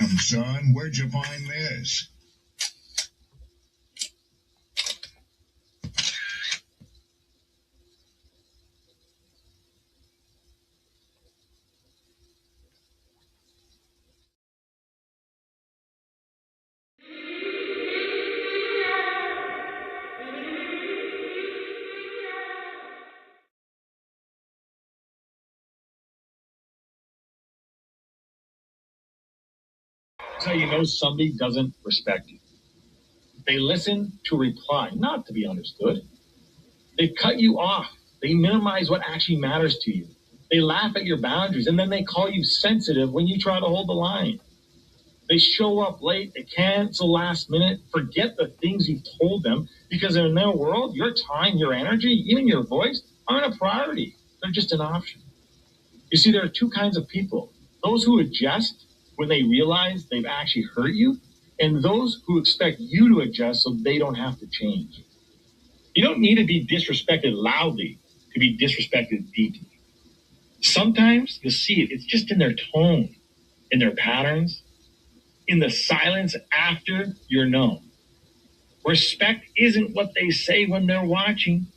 Son, where'd you find this? That's how you know somebody doesn't respect you. They listen to reply, not to be understood. They cut you off. They minimize what actually matters to you. They laugh at your boundaries, and then they call you sensitive when you try to hold the line. They show up late, they cancel last minute, forget the things you've told them, because in their world, your time, your energy, even your voice aren't a priority. They're just an option. You see, there are two kinds of people. Those who adjust when they realize they've actually hurt you, and those who expect you to adjust so they don't have to change. You don't need to be disrespected loudly to be disrespected deeply. Sometimes you'll see it. It's just in their tone, in their patterns, in the silence after you're known. Respect isn't what they say when they're watching.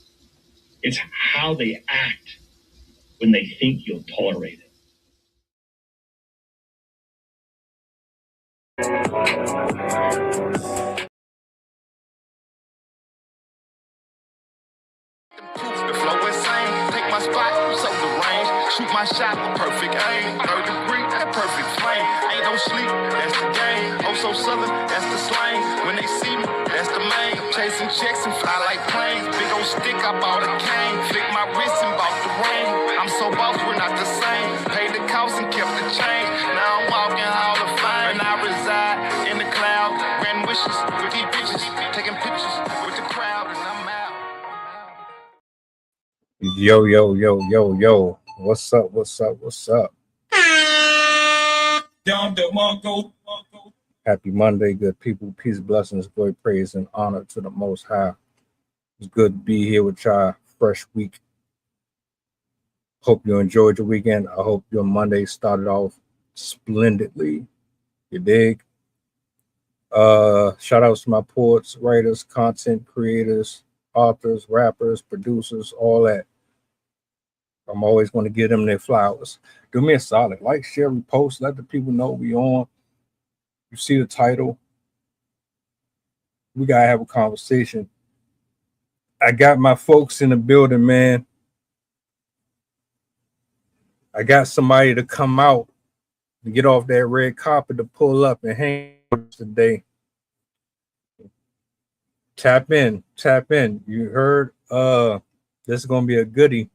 It's how they act when they think you'll tolerate it. The flow insane, take my spot, so the range. Shoot my shot with perfect aim. 3rd degree, that perfect flame. Ain't no sleep, that's the game. Oh, so southern, that's the slang. When they see me, that's the main. Chasing checks and fly like planes. Big old stick, I bought a cane. Flick my wrist and bought the ring. I'm so boss, we're not the same. Paid the cost and kept the change. Now I'm walking Hall of Fame. And I reside in the cloud. Grand wishes with these bitches. Taking pictures with the crowd, and I'm out. Yo, yo, yo, yo, yo. What's up? What's up? What's up? Happy Monday, good people. Peace, blessings, glory, praise, and honor to the Most High. It's good to be here with y'all. Fresh week. Hope you enjoyed your weekend. I hope your Monday started off splendidly. You dig? Shout outs to my poets, writers, content creators, authors, rappers, producers, all that. I'm always going to give them their flowers. Do me a solid. Like, share, repost. Let the people know we on. You see the title. We got to have a conversation. I got my folks in the building, man. I got somebody to come out and get off that red carpet to pull up and hang today. Tap in. You heard this is going to be a goodie.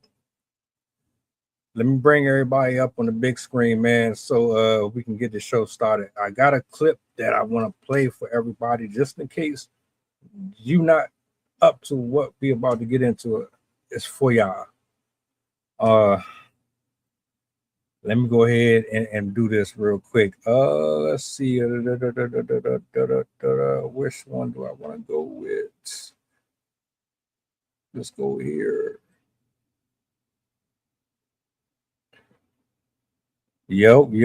Let me bring everybody up on the big screen, man, so we can get the show started. I got a clip that I want to play for everybody just in case you not up to what we about to get into. It's for y'all. Let me go ahead and do this real quick. Let's see. Which one do I want to go with? Let's go here. Yo. What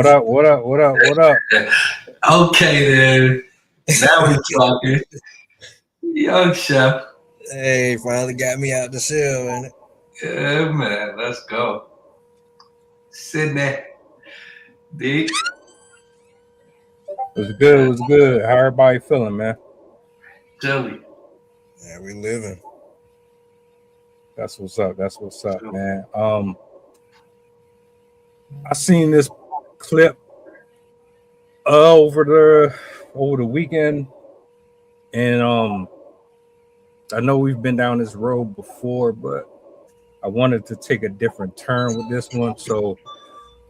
up? Okay, then. Now we talking. Young Chef. Hey, finally got me out the cell, man. Yeah, man. Let's go. Sitting there. D. It was good. How everybody feeling, man? Jelly. Yeah, we living. That's what's up, man. I seen this clip over the weekend, and I know we've been down this road before, but I wanted to take a different turn with this one. So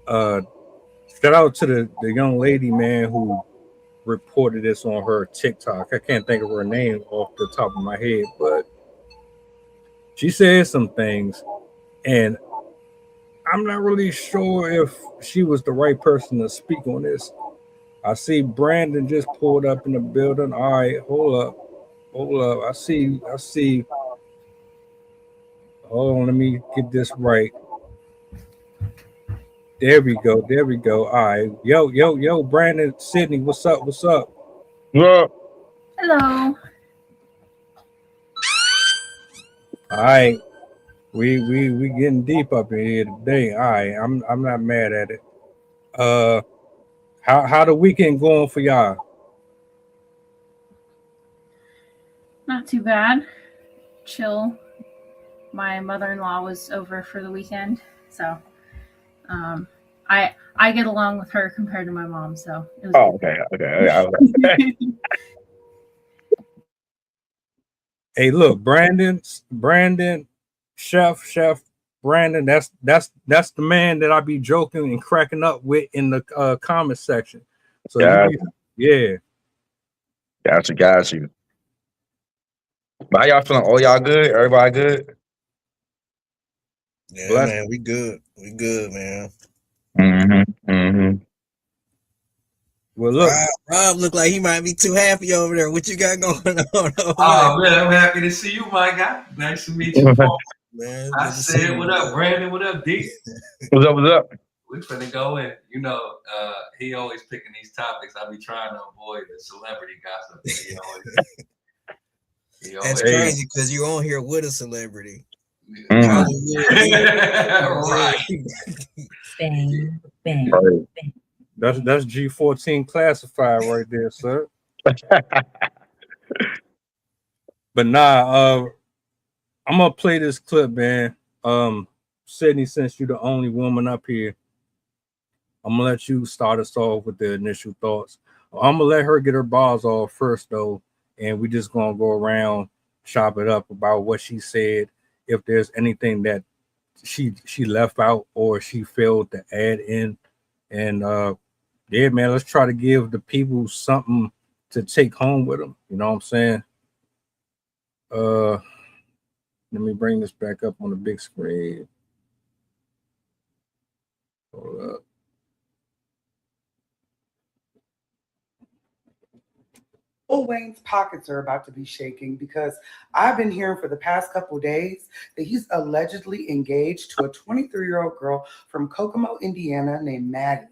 shout out to the young lady, man, who reported this on her TikTok. I can't think of her name off the top of my head, but she said some things, and I'm not really sure if she was the right person to speak on this. I see Brandon just pulled up in the building. All right, hold up. I see. Hold on, let me get this right. There we go. There we go. All right. Yo, Brandon, Sydney, what's up? What's up? Yeah. Hello. All right. We getting deep up in here today. All right. I'm not mad at it. Uh how the weekend going for y'all? Not too bad. Chill. My mother-in-law was over for the weekend, so I get along with her compared to my mom, so it was Oh, okay. good. Hey, look, Brandon, Chef Brandon. That's the man that I be joking and cracking up with in the comment section. So Yeah. yeah. Got you. But how y'all feeling? All y'all good? Everybody good? Yeah, Bless. man, we good. We good, man. Mm-hmm. Well, look, Rob look like he might be too happy over there. What you got going on over Oh man, I'm happy to see you, my guy. Nice to meet you, Paul. there? Man, I good to see said, you, what up, man. Brandon? What up, D? What's up? We finna go in. You know, he always picking these topics. I be trying to avoid the celebrity gossip. He always That's Hey. crazy because you're on here with a celebrity. Mm. Right. Bang, bang. Right. that's G14 classified right there, sir. But nah, I'm gonna play this clip, man. Sydney, since you're the only woman up here, I'm gonna let you start us off with the initial thoughts. I'm gonna let her get her balls off first, though, and we just gonna go around, chop it up about what she said. If there's anything that she left out or she failed to add in, and yeah, man, let's try to give the people something to take home with them. You know what I'm saying? Let me bring this back up on the big screen. Hold up. Lil Wayne's pockets are about to be shaking because I've been hearing for the past couple days that he's allegedly engaged to a 23-year-old girl from Kokomo, Indiana named Maddie.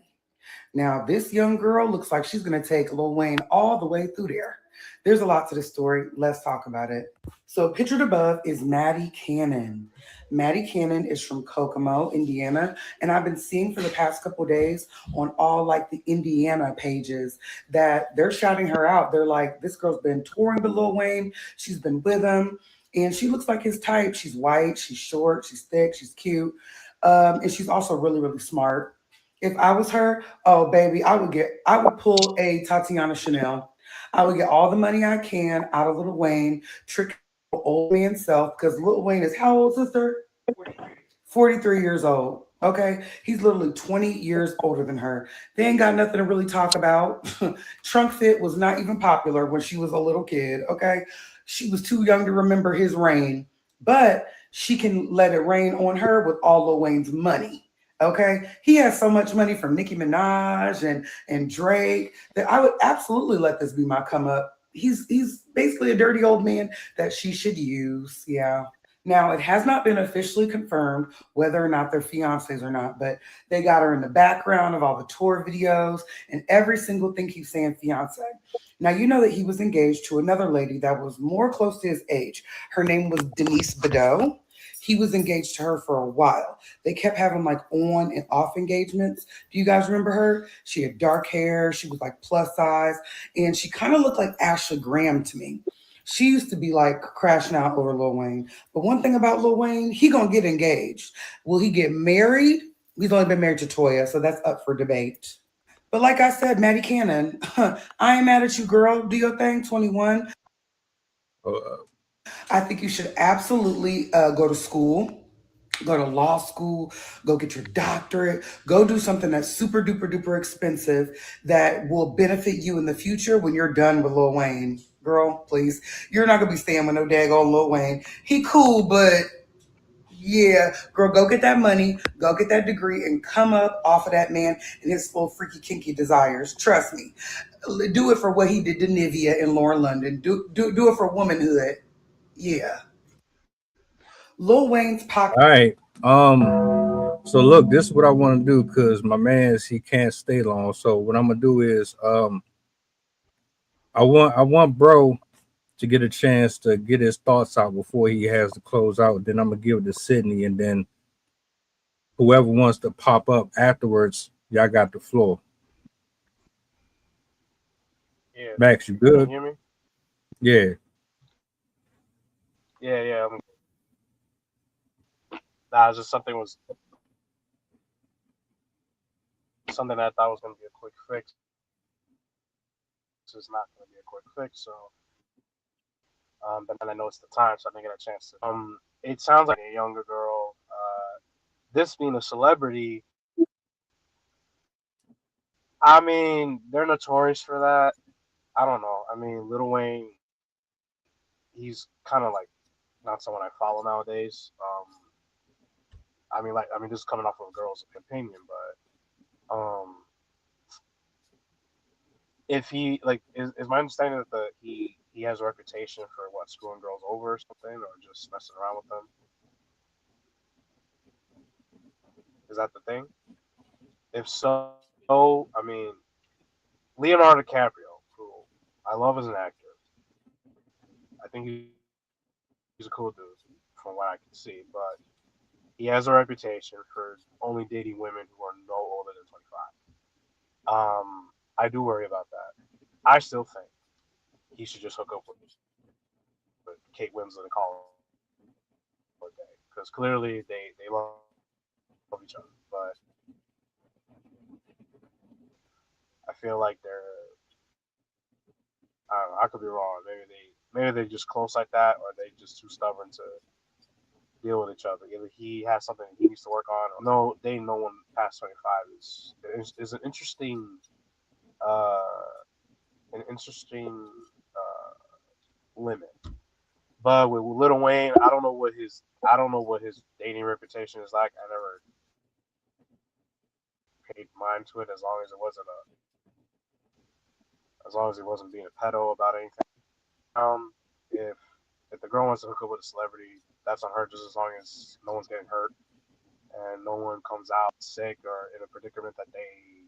Now, this young girl looks like she's going to take Lil Wayne all the way through there. There's a lot to this story. Let's talk about it. So, pictured above is Maddie Cannon. Maddie Cannon is from Kokomo, Indiana, and I've been seeing for the past couple days on all like the Indiana pages that they're shouting her out. They're like, this girl's been touring with Lil Wayne. She's been with him, and she looks like his type. She's white, she's short, she's thick, she's cute, and she's also really, really smart. If I was her, oh baby, I would pull a Tatiana Chanel. I would get all the money I can out of Lil Wayne, trick old man self, because Lil Wayne is how old, sister? 43 years old. Okay. He's literally 20 years older than her. They ain't got nothing to really talk about. Trunk Fit was not even popular when she was a little kid. Okay. She was too young to remember his reign, but she can let it rain on her with all Lil Wayne's money. Okay. He has so much money from Nicki Minaj and Drake that I would absolutely let this be my come up. He's basically a dirty old man that she should use. Yeah. Now, it has not been officially confirmed whether or not they're fiancés or not, but they got her in the background of all the tour videos, and every single thing keeps saying fiance. Now, you know that he was engaged to another lady that was more close to his age. Her name was Denise Bidot. He was engaged to her for a while. They kept having like on and off engagements. Do you guys remember her? She had dark hair. She was like plus size, and she kind of looked like Ashley Graham to me. She used to be like crashing out over Lil Wayne. But one thing about Lil Wayne, he gonna get engaged. Will he get married? He's only been married to Toya, so that's up for debate. But like I said, Maddie Cannon, I ain't mad at you, girl. Do your thing, 21. Uh, I think you should absolutely go to school. Go to law school, go get your doctorate, go do something that's super duper duper expensive that will benefit you in the future when you're done with Lil Wayne. Girl, please. You're not gonna be staying with no daggone Lil Wayne. He cool, but yeah, girl, go get that money, go get that degree, and come up off of that man and his little freaky kinky desires. Trust me. Do it for what he did to Nivea and Lauren London. Do it for womanhood. Yeah. Lil Wayne's pocket. All right. So look, this is what I want to do because my man's he can't stay long. So what I'm gonna do is I want bro to get a chance to get his thoughts out before he has to close out. Then I'm gonna give it to Sydney, and then whoever wants to pop up afterwards, y'all got the floor. Yeah. Max, you Can you good? hear me? Yeah. Yeah. Nah, it's just something that I thought was gonna be a quick fix. It's not gonna be a quick fix. So, but then I know it's the time, so I didn't get a chance to. It sounds like a younger girl. This being a celebrity, I mean, they're notorious for that. I don't know. I mean, Lil Wayne, he's kind of like not someone I follow nowadays. This is coming off of a girl's opinion, but if he like is my understanding that he has a reputation for what, screwing girls over or something, or just messing around with them. Is that the thing? If so, I mean, Leonardo DiCaprio, who I love as an actor, I think he's a cool dude from what I can see, but he has a reputation for only dating women who are no older than 25. I do worry about that. I still think he should just hook up with Kate Winslet and call her a day, because clearly they love each other, but I feel like I don't know, I could be wrong. Maybe they're just close like that, or they just too stubborn to deal with each other. Either he has something he needs to work on, or no, dating no one past 25 is uh, an interesting limit. But with Lil Wayne, I don't know what his dating reputation is like. I never paid mind to it as long as he wasn't being a pedo about anything. If the girl wants to hook up with a celebrity, that's on her, just as long as no one's getting hurt and no one comes out sick or in a predicament that they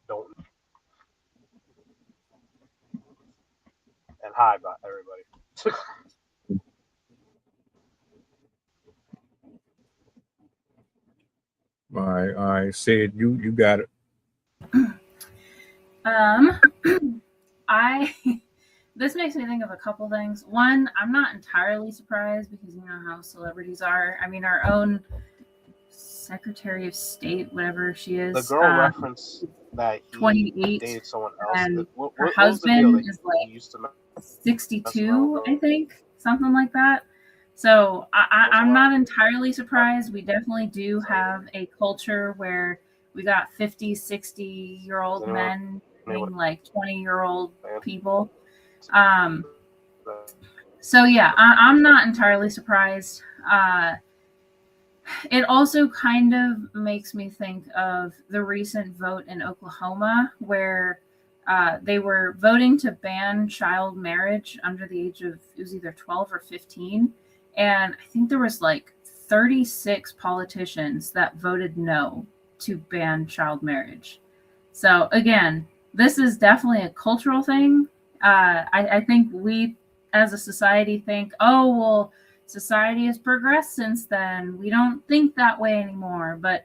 don't. And hi, bye everybody. All right. Sid, you got it. Um, I this makes me think of a couple things. One, I'm not entirely surprised because you know how celebrities are. I mean, our own Secretary of State, whatever she The is, girl referenced that he 28, dated someone else. and What her was the deal? husband That is he like used to mess around with 62, I girls? think, something like that. So Mess I'm not around? entirely surprised. We definitely do have a culture where we got 50, 60-year-old Is anyone men able dating like 20-year-old to answer people. Um, that? so yeah, I'm not entirely surprised. It also kind of makes me think of the recent vote in Oklahoma where they were voting to ban child marriage under the age of, it was either 12 or 15. And I think there was like 36 politicians that voted no to ban child marriage. So again, this is definitely a cultural thing. I think we as a society think, oh, well, society has progressed since then. We don't think that way anymore. But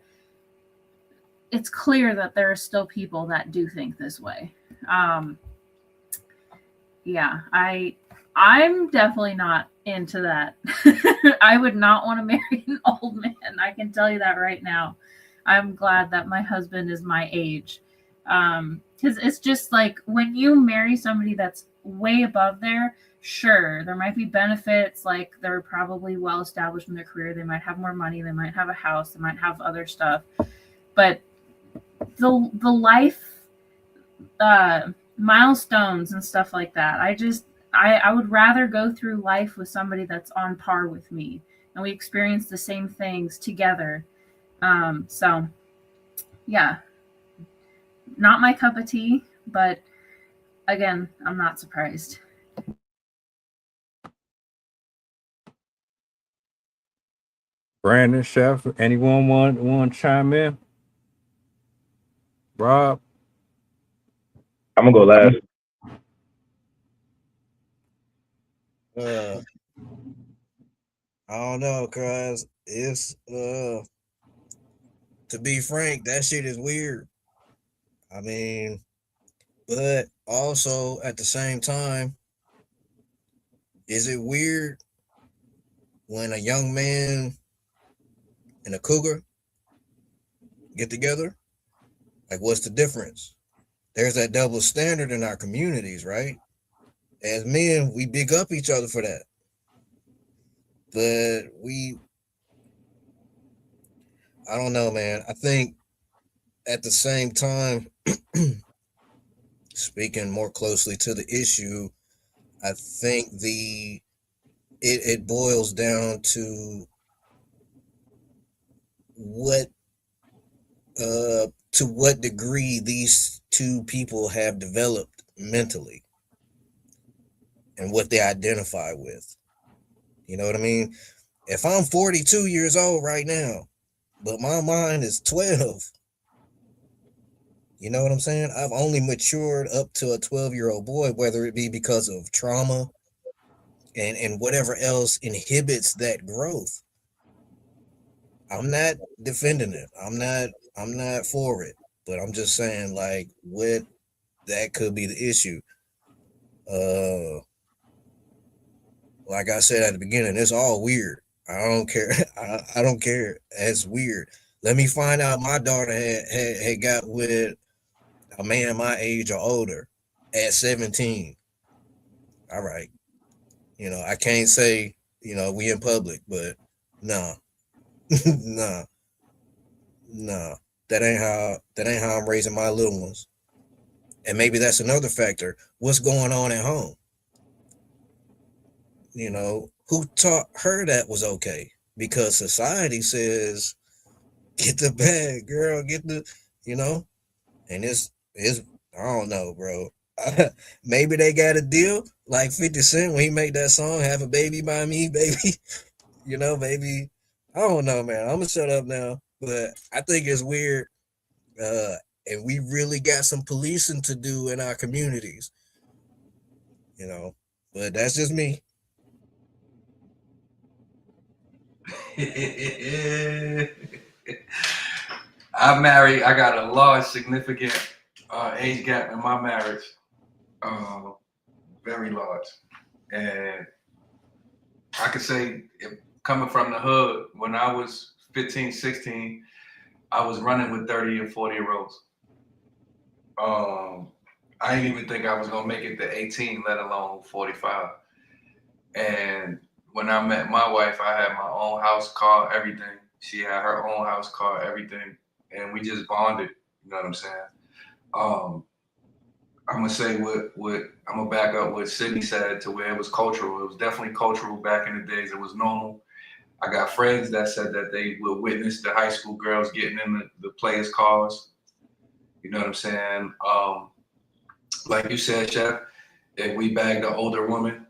it's clear that there are still people that do think this way. Yeah, I'm definitely not into that. I would not want to marry an old man. I can tell you that right now. I'm glad that my husband is my age. Because it's just like when you marry somebody that's way above there, sure, there might be benefits, like they're probably well established in their career, they might have more money, they might have a house, they might have other stuff. But the life milestones and stuff like that, I would rather go through life with somebody that's on par with me and we experience the same things together. So yeah, not my cup of tea, but again, I'm not surprised. Brandon, Chef, anyone want to chime in? Rob? I'm gonna go last. Uh, I don't know, cause it's to be frank, that shit is weird. I mean, but also at the same time, is it weird when a young man and a cougar get together? Like, what's the difference? There's that double standard in our communities, right? As men, we big up each other for that. But I don't know, man. I think at the same time, speaking more closely to the issue, I think it boils down what to what degree these two people have developed mentally and what they identify with. You know what I mean? If I'm 42 years old right now, but my mind is 12, you know what I'm saying? I've only matured up to a 12-year-old boy, whether it be because of trauma and whatever else inhibits that growth. I'm not defending it. I'm not for it. But I'm just saying, like, what that could be the issue. Uh like I said at the beginning, it's all weird. I don't care. I don't care. It's weird. Let me find out my daughter had got with a man my age or older at 17. All right. I can't say, we in public, but no. no. No. That ain't how I'm raising my little ones. And maybe that's another factor. What's going on at home? Who taught her that was okay? Because society says, get the bag, girl, you know, and it's I don't know, bro. Maybe they got a deal like 50 Cent when he made that song, Have a Baby by Me, baby. Maybe, I don't know, man. I'm gonna shut up now. But I think it's weird. And we really got some policing to do in our communities, but that's just me. I got a large, significant age gap in my marriage. Very large. And I could say, coming from the hood, when I was 15, 16, I was running with 30 and 40-year-olds. I didn't even think I was going to make it to 18, let alone 45. And when I met my wife, I had my own house, car, everything. She had her own house, car, everything. And we just bonded. You know what I'm saying? I'm gonna say what I'm gonna back up what Sydney said to where it was cultural. It was definitely cultural back in the days. It was normal. I got friends that said that they would witness the high school girls getting in the players' cars. You know what I'm saying? Like you said, Chef, if we bagged an older woman,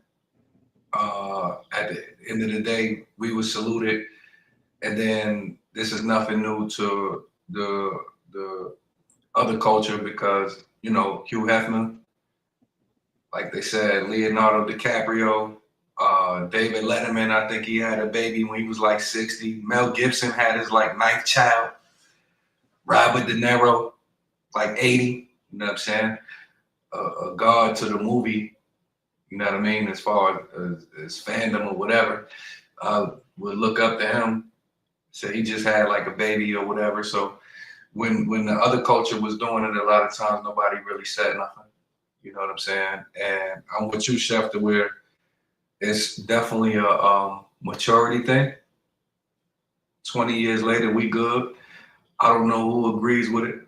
at the end of the day, we were saluted. And then this is nothing new to the other culture because, Hugh Hefner, like they said, Leonardo DiCaprio, David Letterman, I think he had a baby when he was like 60. Mel Gibson had his like ninth child. Robert De Niro, like 80. You know what I'm saying? A god to the movie. You know what I mean? As far as fandom or whatever, would look up to him. So he just had like a baby or whatever. So when the other culture was doing it, a lot of times nobody really said nothing. You know what I'm saying? And I'm with you, Chef, to where it's definitely a maturity thing. 20 years later, we good. I don't know who agrees with it.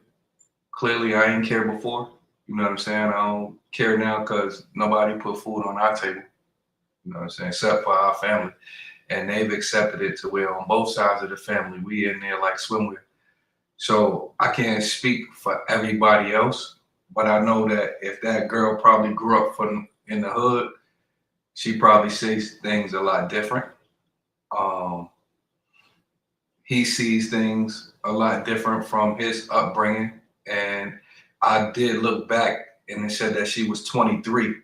Clearly, I ain't care before. You know what I'm saying? I don't care now because nobody put food on our table. You know what I'm saying? Except for our family. And they've accepted it to where on both sides of the family, we in there like swimwear. So I can't speak for everybody else, but I know that if that girl probably grew up in the hood, she probably sees things a lot different. he sees things a lot different from his upbringing. And I did look back and it said that she was 23.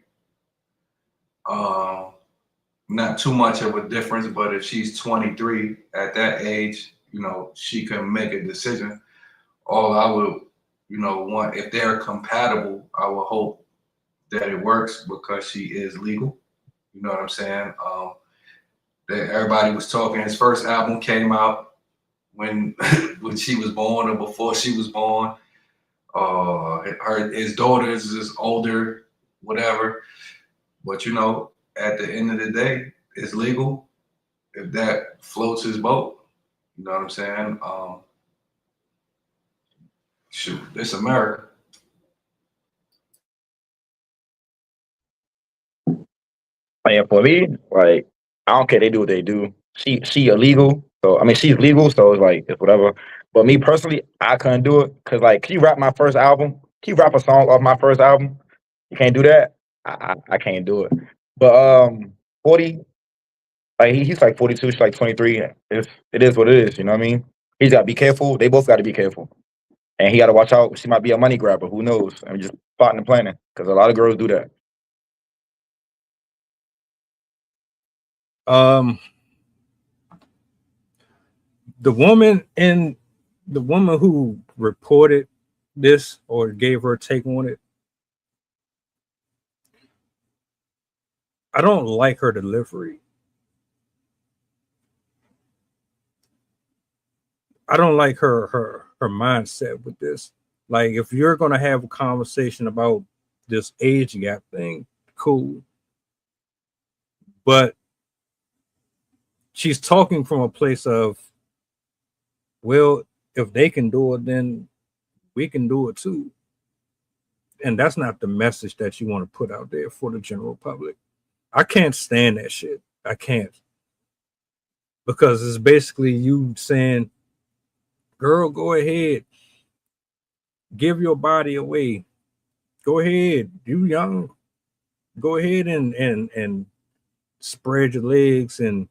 Not too much of a difference, but if she's 23 at that age, you know, she can make a decision. All I would, you know, want, if they're compatible, I would hope that it works because she is legal. You know what I'm saying? That everybody was talking. His first album came out when when she was born or before she was born. His daughters is older, whatever. But you know, at the end of the day, it's legal. If that floats his boat, you know what I'm saying? Shoot, it's America. And for me, like, I don't care. They do what they do. She illegal, so I mean she's legal, so it's like it's whatever. But me personally, I couldn't do it because like, can you rap my first album? Can you rap a song off my first album? You can't do that. I can't do it. But 40, like he's like 42, she's like 23. It is what it is. You know what I mean? He's got to be careful. They both got to be careful, and he got to watch out. She might be a money grabber. Who knows? I mean, just plotting and planning because a lot of girls do that. Um, the woman who reported this or gave her take on it, I don't like her delivery. I don't like her mindset with this. Like, if you're gonna have a conversation about this age gap thing, cool. But she's talking from a place of, well, if they can do it, then we can do it too. And that's not the message that you want to put out there for the general public. I can't stand that shit. I can't. Because it's basically you saying, girl, go ahead. Give your body away. Go ahead. You young. Go ahead and spread your legs and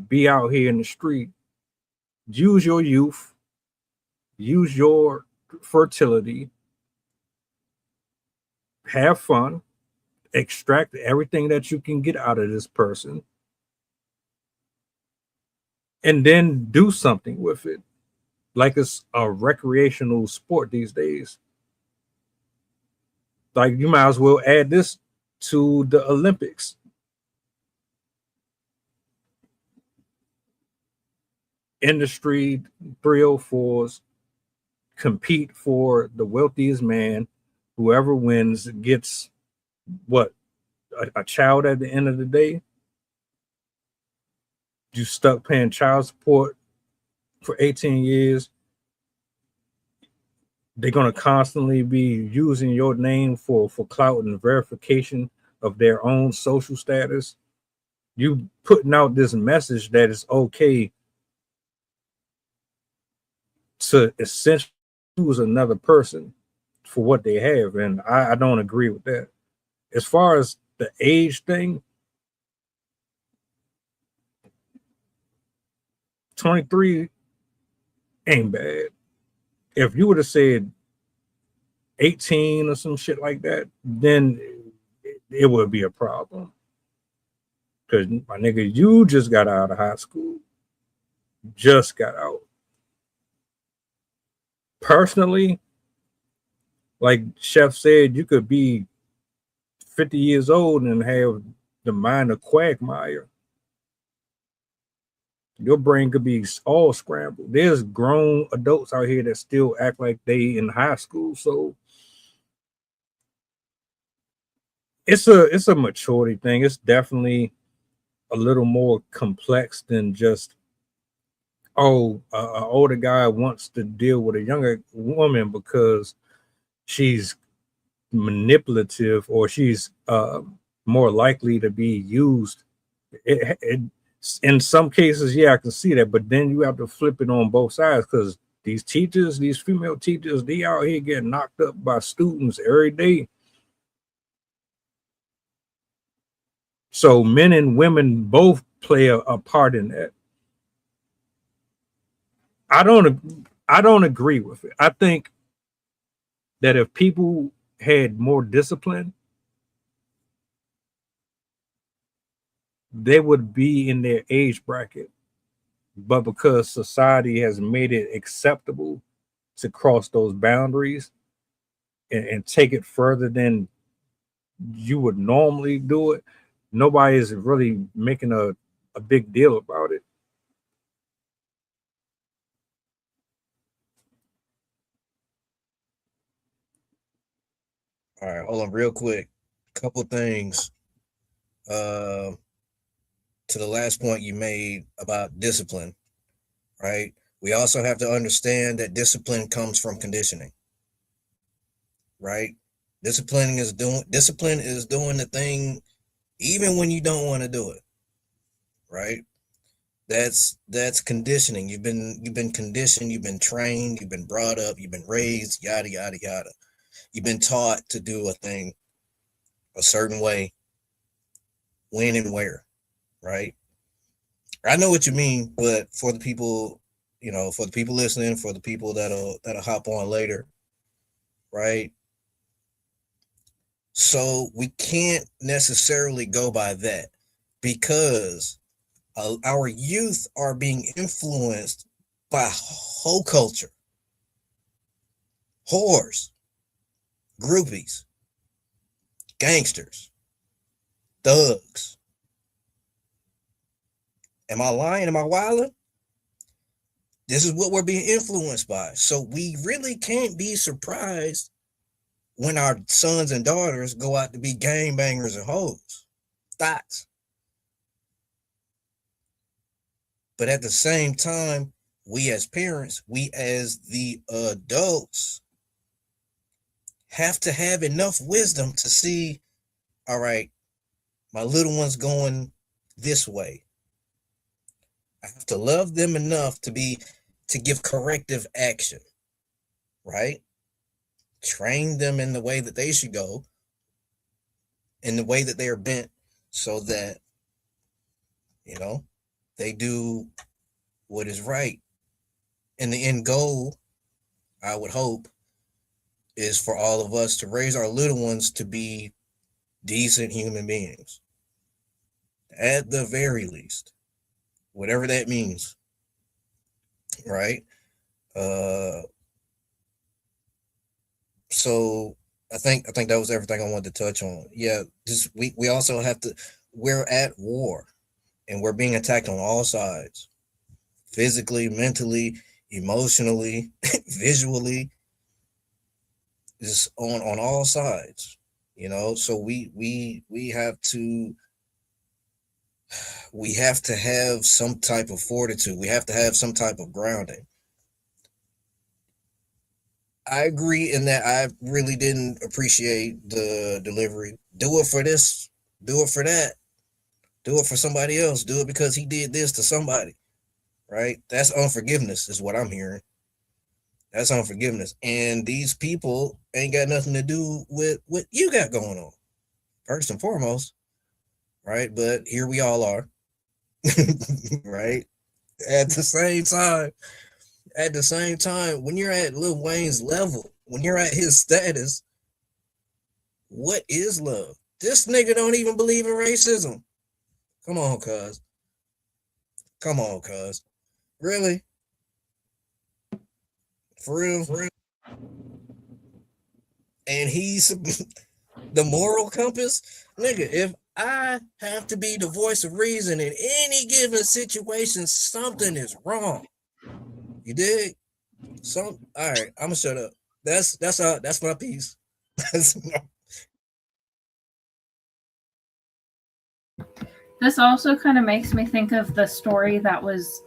be out here in the street. Use your youth. Use your fertility. Have fun. Extract everything that you can get out of this person. And then do something with it. Like it's a recreational sport these days. Like, you might as well add this to the Olympics. Industry 304s compete for the wealthiest man. Whoever wins gets what? A child at the end of the day. You stuck paying child support for 18 years. They're going to constantly be using your name for clout and verification of their own social status. You putting out this message that it's okay to essentially use another person for what they have. And I don't agree with that. As far as the age thing, 23 ain't bad. If you would have said 18 or some shit like that, then it would be a problem. Because, my nigga, you just got out of high school. Just got out. Personally, like Chef said, you could be 50 years old and have the mind of Quagmire. Your brain could be all scrambled. There's grown adults out here that still act like they in high school. So it's a maturity thing. It's definitely a little more complex than just, an older guy wants to deal with a younger woman because she's manipulative or she's more likely to be used. In some cases, yeah, I can see that, but then you have to flip it on both sides because these teachers, these female teachers, they out here getting knocked up by students every day. So men and women both play a part in that. I don't agree with it. I think that if people had more discipline, they would be in their age bracket. But because society has made it acceptable to cross those boundaries and take it further than you would normally do it, nobody is really making a big deal about it. All right, hold on real quick. Couple things. Uh, to the last point you made about discipline, right? We also have to understand that discipline comes from conditioning, right? Discipline is doing the thing even when you don't want to do it, right? That's conditioning. You've been conditioned, you've been trained, you've been brought up, you've been raised, yada yada yada. You've been taught to do a thing a certain way, when and where, right? I know what you mean, but for the people, for the people listening, for the people that'll hop on later, right? So we can't necessarily go by that because our youth are being influenced by whole culture, whores, groupies, gangsters, thugs. Am I lying? Am I wilding? This is what we're being influenced by. So we really can't be surprised when our sons and daughters go out to be gangbangers and hoes. Thoughts. But at the same time, we as parents, we as the adults have to have enough wisdom to see, all right, my little one's going this way. I have to love them enough to give corrective action, right? Train them in the way that they should go, in the way that they are bent, so that, they do what is right. And the end goal, I would hope, is for all of us to raise our little ones to be decent human beings. At the very least, whatever that means, right? So I think that was everything I wanted to touch on. Yeah, just we also have to. We're at war, and we're being attacked on all sides, physically, mentally, emotionally, visually, just on all sides. So we have to have some type of fortitude. We have to have some type of grounding. I agree in that I really didn't appreciate the delivery. Do it for this, do it for that, do it for somebody else, do it because he did this to somebody, right? That's unforgiveness, is what I'm hearing. That's unforgiveness. And these people ain't got nothing to do with what you got going on, first and foremost, right? But here we all are, right? At the same time, when you're at Lil Wayne's level, when you're at his status, what is love? This nigga don't even believe in racism. Come on, cuz. Come on, cuz. Really? For real? And he's the moral compass? Nigga, if I have to be the voice of reason in any given situation, something is wrong. You dig? All right, I'm gonna shut up. That's my piece. This also kind of makes me think of the story that was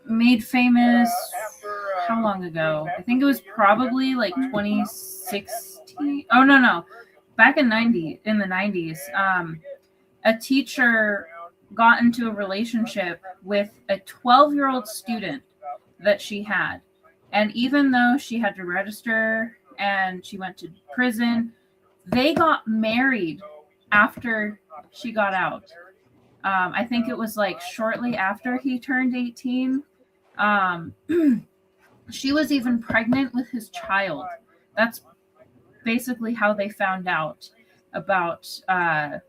made famous how long ago? I think it was probably like 2016. Oh no, back in the 90s. A teacher got into a relationship with a 12-year-old student that she had, and even though she had to register and she went to prison, they got married after she got out. I think it was like shortly after he turned 18. She was even pregnant with his child. That's basically how they found out about that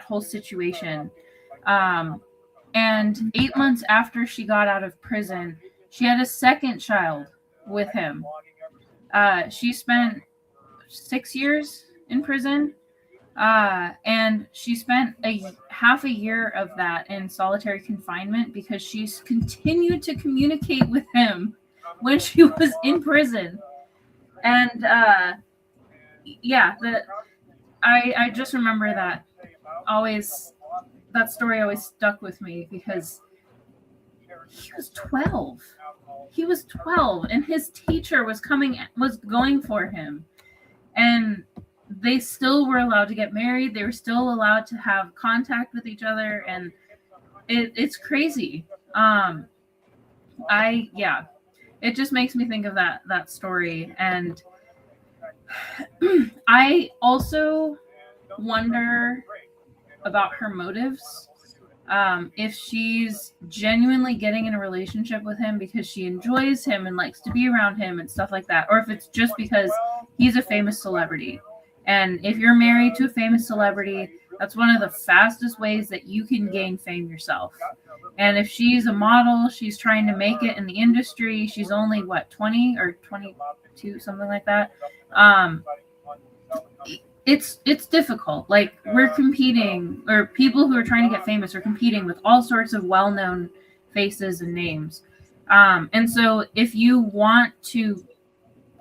whole situation. And 8 months after she got out of prison, she had a second child with him. She spent 6 years in prison, and she spent half a year of that in solitary confinement because she's continued to communicate with him when she was in prison. And yeah, I just remember that story always stuck with me because he was 12. He was 12 and his teacher was going for him, and they still were allowed to get married. They were still allowed to have contact with each other, and it's crazy. It just makes me think of that story, and I also wonder about her motives. If she's genuinely getting in a relationship with him because she enjoys him and likes to be around him and stuff like that, or if it's just because he's a famous celebrity. And if you're married to a famous celebrity, that's one of the fastest ways that you can gain fame yourself. And if she's a model, she's trying to make it in the industry. She's only 20 or 22, something like that. It's difficult. Like, we're competing, or people who are trying to get famous are competing with all sorts of well-known faces and names. And so if you want to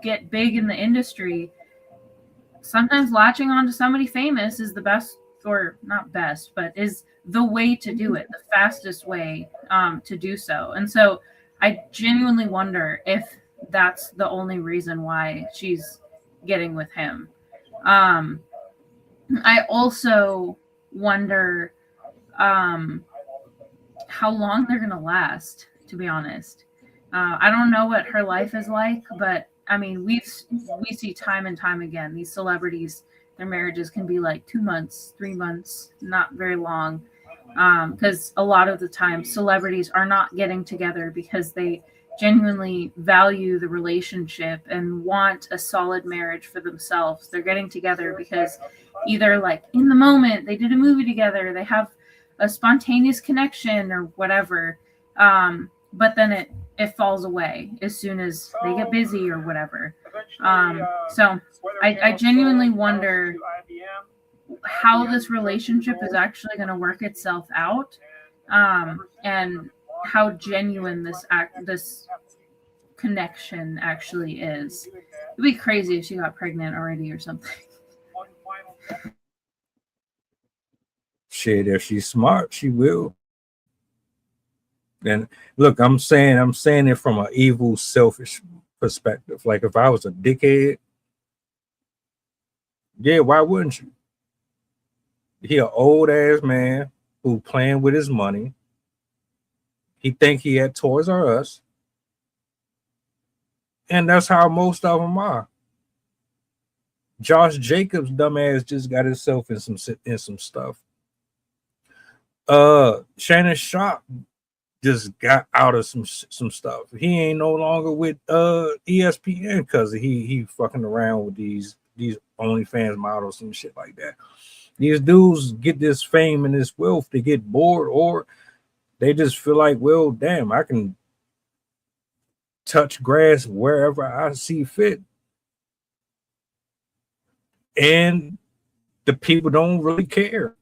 get big in the industry, sometimes latching on to somebody famous is the best, or not best, but is the way to do it, the fastest way to do so. And so I genuinely wonder if that's the only reason why she's getting with him. I also wonder how long they're going to last, to be honest. I don't know what her life is like, but I mean, we see time and time again, these celebrities, their marriages can be like 2 months, 3 months, not very long. Because a lot of the time celebrities are not getting together because they genuinely value the relationship and want a solid marriage for themselves. They're getting together because either, like, in the moment they did a movie together, they have a spontaneous connection or whatever, but then it falls away as soon as they get busy or whatever. So I genuinely wonder how this relationship is actually going to work itself out, and how genuine this connection actually is. It'd be crazy if she got pregnant already or something. Shit, if she's smart, she will. And look, I'm saying it from an evil, selfish perspective. Like, if I was a dickhead, yeah, why wouldn't you? He an old ass man who playing with his money. He think he had Toys R Us, and that's how most of them are. Josh Jacobs, dumbass, just got himself in some stuff. Shannon Sharp just got out of some stuff. He ain't no longer with ESPN because he fucking around with these OnlyFans models and shit like that. These dudes get this fame and this wealth, they get bored, or they just feel like, well, damn, I can touch grass wherever I see fit. And the people don't really care.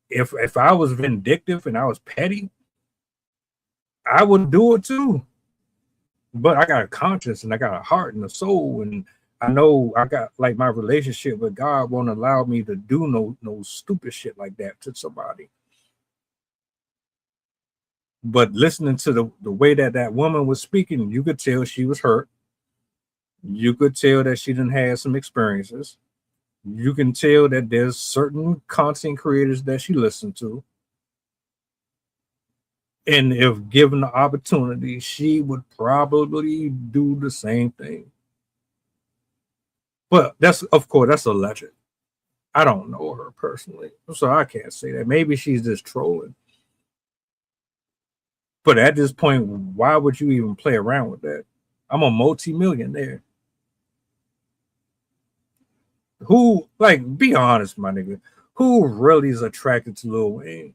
If I was vindictive and I was petty, I would do it too. But I got a conscience and I got a heart and a soul, and I know I got, like, my relationship with God won't allow me to do no stupid shit like that to somebody. But listening to the way that woman was speaking, you could tell she was hurt. You could tell that she didn't have some experiences. You can tell that there's certain content creators that she listened to. And if given the opportunity, she would probably do the same thing. But that's alleged. I don't know her personally, so I can't say that. Maybe she's just trolling. But at this point, why would you even play around with that? I'm a multi-millionaire. Who, like, be honest, my nigga, who really is attracted to Lil Wayne?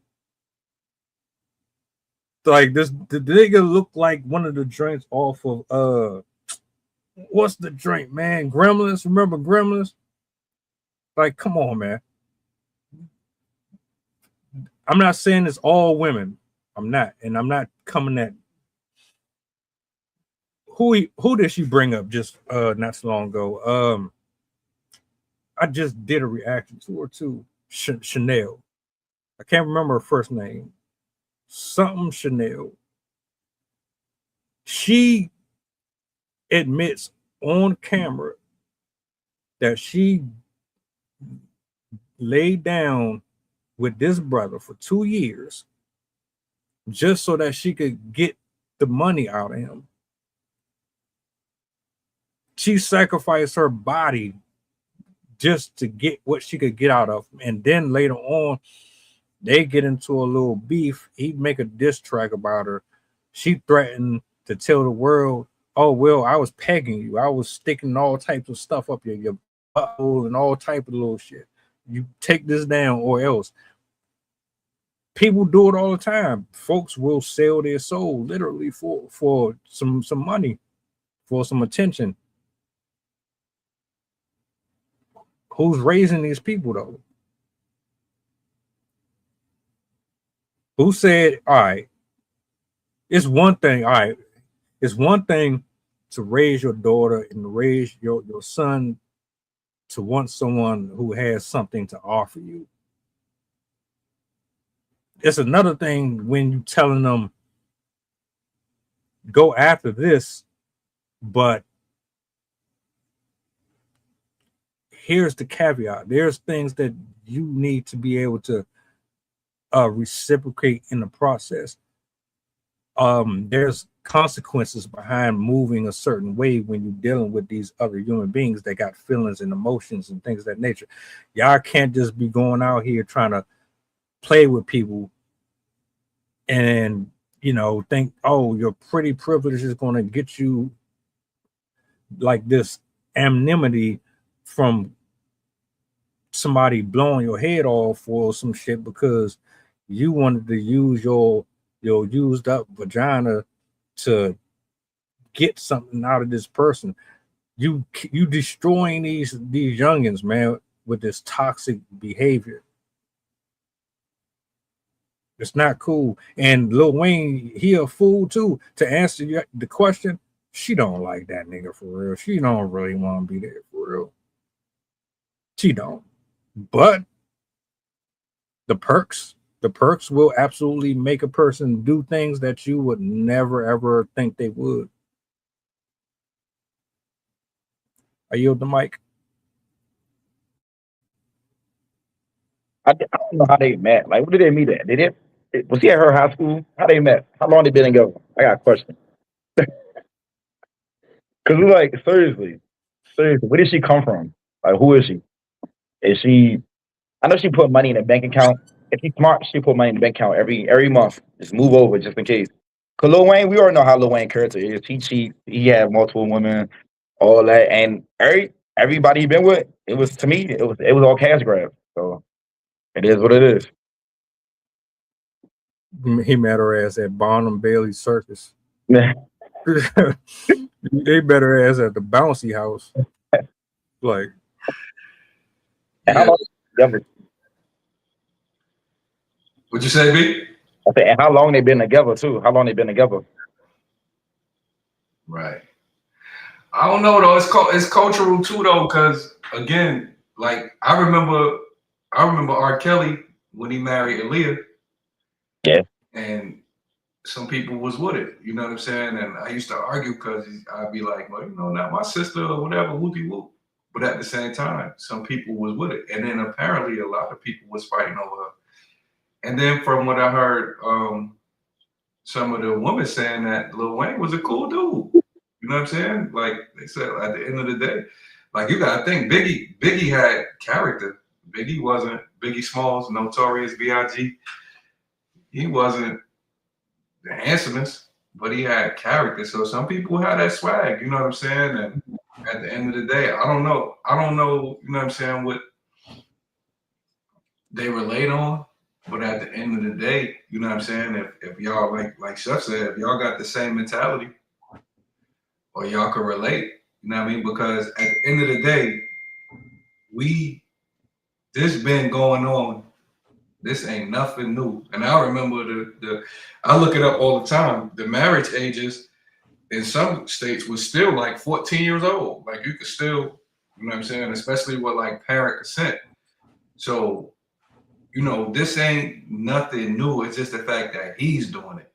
Like, this, the nigga look like one of the drinks off of what's the drink, man? Gremlins. Remember Gremlins? Like, come on, man. I'm not saying it's all women. I'm not, and I'm not coming at who did she bring up just not so long ago. I just did a reaction to her too. Chanel. I can't remember her first name. Something Chanel. She admits on camera that she laid down with this brother for 2 years just so that she could get the money out of him. She sacrificed her body just to get what she could get out of him. And then later on, they get into a little beef. He'd make a diss track about her. She threatened to tell the world, oh, well, I was pegging you. I was sticking all types of stuff up your butthole and all type of little shit. You take this down or else. People do it all the time. Folks will sell their soul literally for some money, for some attention. Who's raising these people though? Who said, all right, it's one thing, all right, it's one thing to raise your daughter and to raise your son to want someone who has something to offer you. It's another thing when you telling them go after this, but here's the caveat. There's things that you need to be able to reciprocate in the process. There's consequences behind moving a certain way when you're dealing with these other human beings that got feelings and emotions and things of that nature. Y'all can't just be going out here trying to play with people and, you know, think, oh, your pretty privilege is going to get you like this anonymity from somebody blowing your head off or some shit because you wanted to use your used up vagina to get something out of this person. You destroying these youngins, man, with this toxic behavior. It's not cool. And Lil Wayne, he a fool too. To answer the question, she don't like that nigga for real. She don't really want to be there for real. She don't. But the perks will absolutely make a person do things that you would never ever think they would. I yield the mic. I don't know how they met. Like, what did they meet at? Was he at her high school? How they met? How long they been together? I got a question. Cause like seriously, where did she come from? Like, who is she? Is she? I know she put money in a bank account. If she's smart, she put money in the bank account every month. Just move over just in case. Cause Lil Wayne, we already know how Lil Wayne character is. He cheat. He had multiple women, all that, and everybody he been with, it was to me, it was all cash grab. So it is what it is. He met her ass at Barnum Bailey Circus. Yeah. They met her ass at the bouncy house. Like, and how long together? What'd you say, B? I said, and how long they been together too? How long they been together? Right. I don't know though. It's cultural too though, because again, like I remember R. Kelly when he married Aaliyah. Yeah. And some people was with it, you know what I'm saying? And I used to argue because I'd be like, well, you know, not my sister or whatever, whoopie whoop. But at the same time, some people was with it. And then apparently a lot of people was fighting over her. And then from what I heard, some of the women saying that Lil Wayne was a cool dude. You know what I'm saying? Like they said, at the end of the day, like you gotta think Biggie had character. Biggie Smalls, Notorious B.I.G. He wasn't the handsomest, but he had character. So some people had that swag, you know what I'm saying? And at the end of the day, I don't know, you know what I'm saying, what they relate on. But at the end of the day, you know what I'm saying? If y'all like Chef said, if y'all got the same mentality or y'all can relate, you know what I mean? Because at the end of the day, we this been going on. This ain't nothing new. And I remember the I look it up all the time. The marriage ages in some states was still like 14 years old. Like you could still, you know what I'm saying, especially with like parent consent. So, you know, this ain't nothing new. It's just the fact that he's doing it.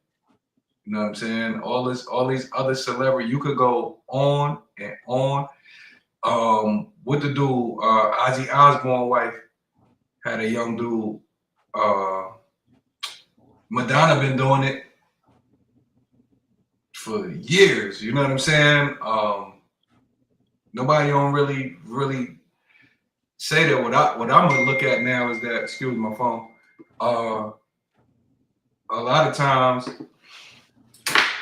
You know what I'm saying? All these other celebrities, you could go on and on. What the dude, Ozzy Osbourne wife had a young dude. Uh, Madonna been doing it for years. You know what I'm saying? Nobody don't really say that. What I'm gonna look at now is that, excuse my phone. Uh, a lot of times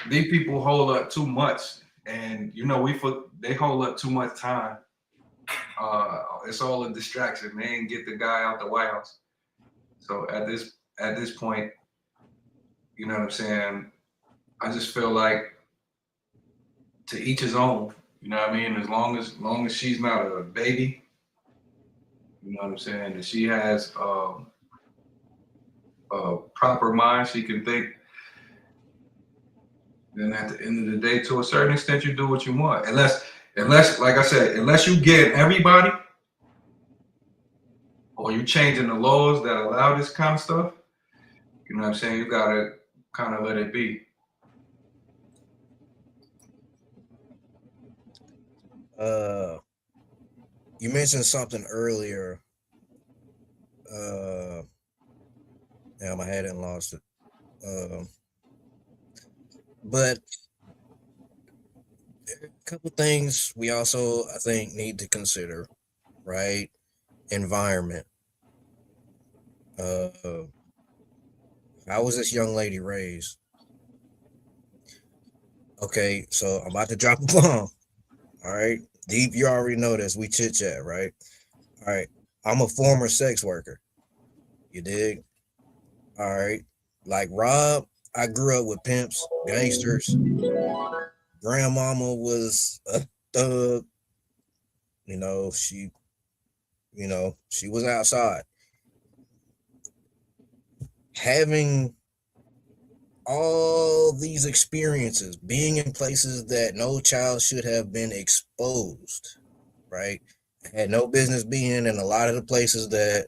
these people hold up too much, and you know they hold up too much time. It's all a distraction. They ain't get the guy out the White House. So at this point, you know what I'm saying. I just feel like to each his own. You know what I mean? As long as she's not a baby, you know what I'm saying, that she has a proper mind, she can think. Then at the end of the day, to a certain extent, you do what you want. Unless, like I said, unless you get everybody, or you changing the laws that allow this kind of stuff, you know what I'm saying? You gotta kind of let it be. Uh, you mentioned something earlier. Damn, I hadn't lost it. But a couple things we also, I think, need to consider, right? Environment. How was this young lady raised? Okay, so I'm about to drop a bomb. All right, Deep, you already know this. We chit chat, right? All right, I'm a former sex worker. You dig? All right, like Rob, I grew up with pimps, gangsters. Grandmama was a thug. You know, she was outside. Having all these experiences, being in places that no child should have been exposed, right? I had no business being in a lot of the places that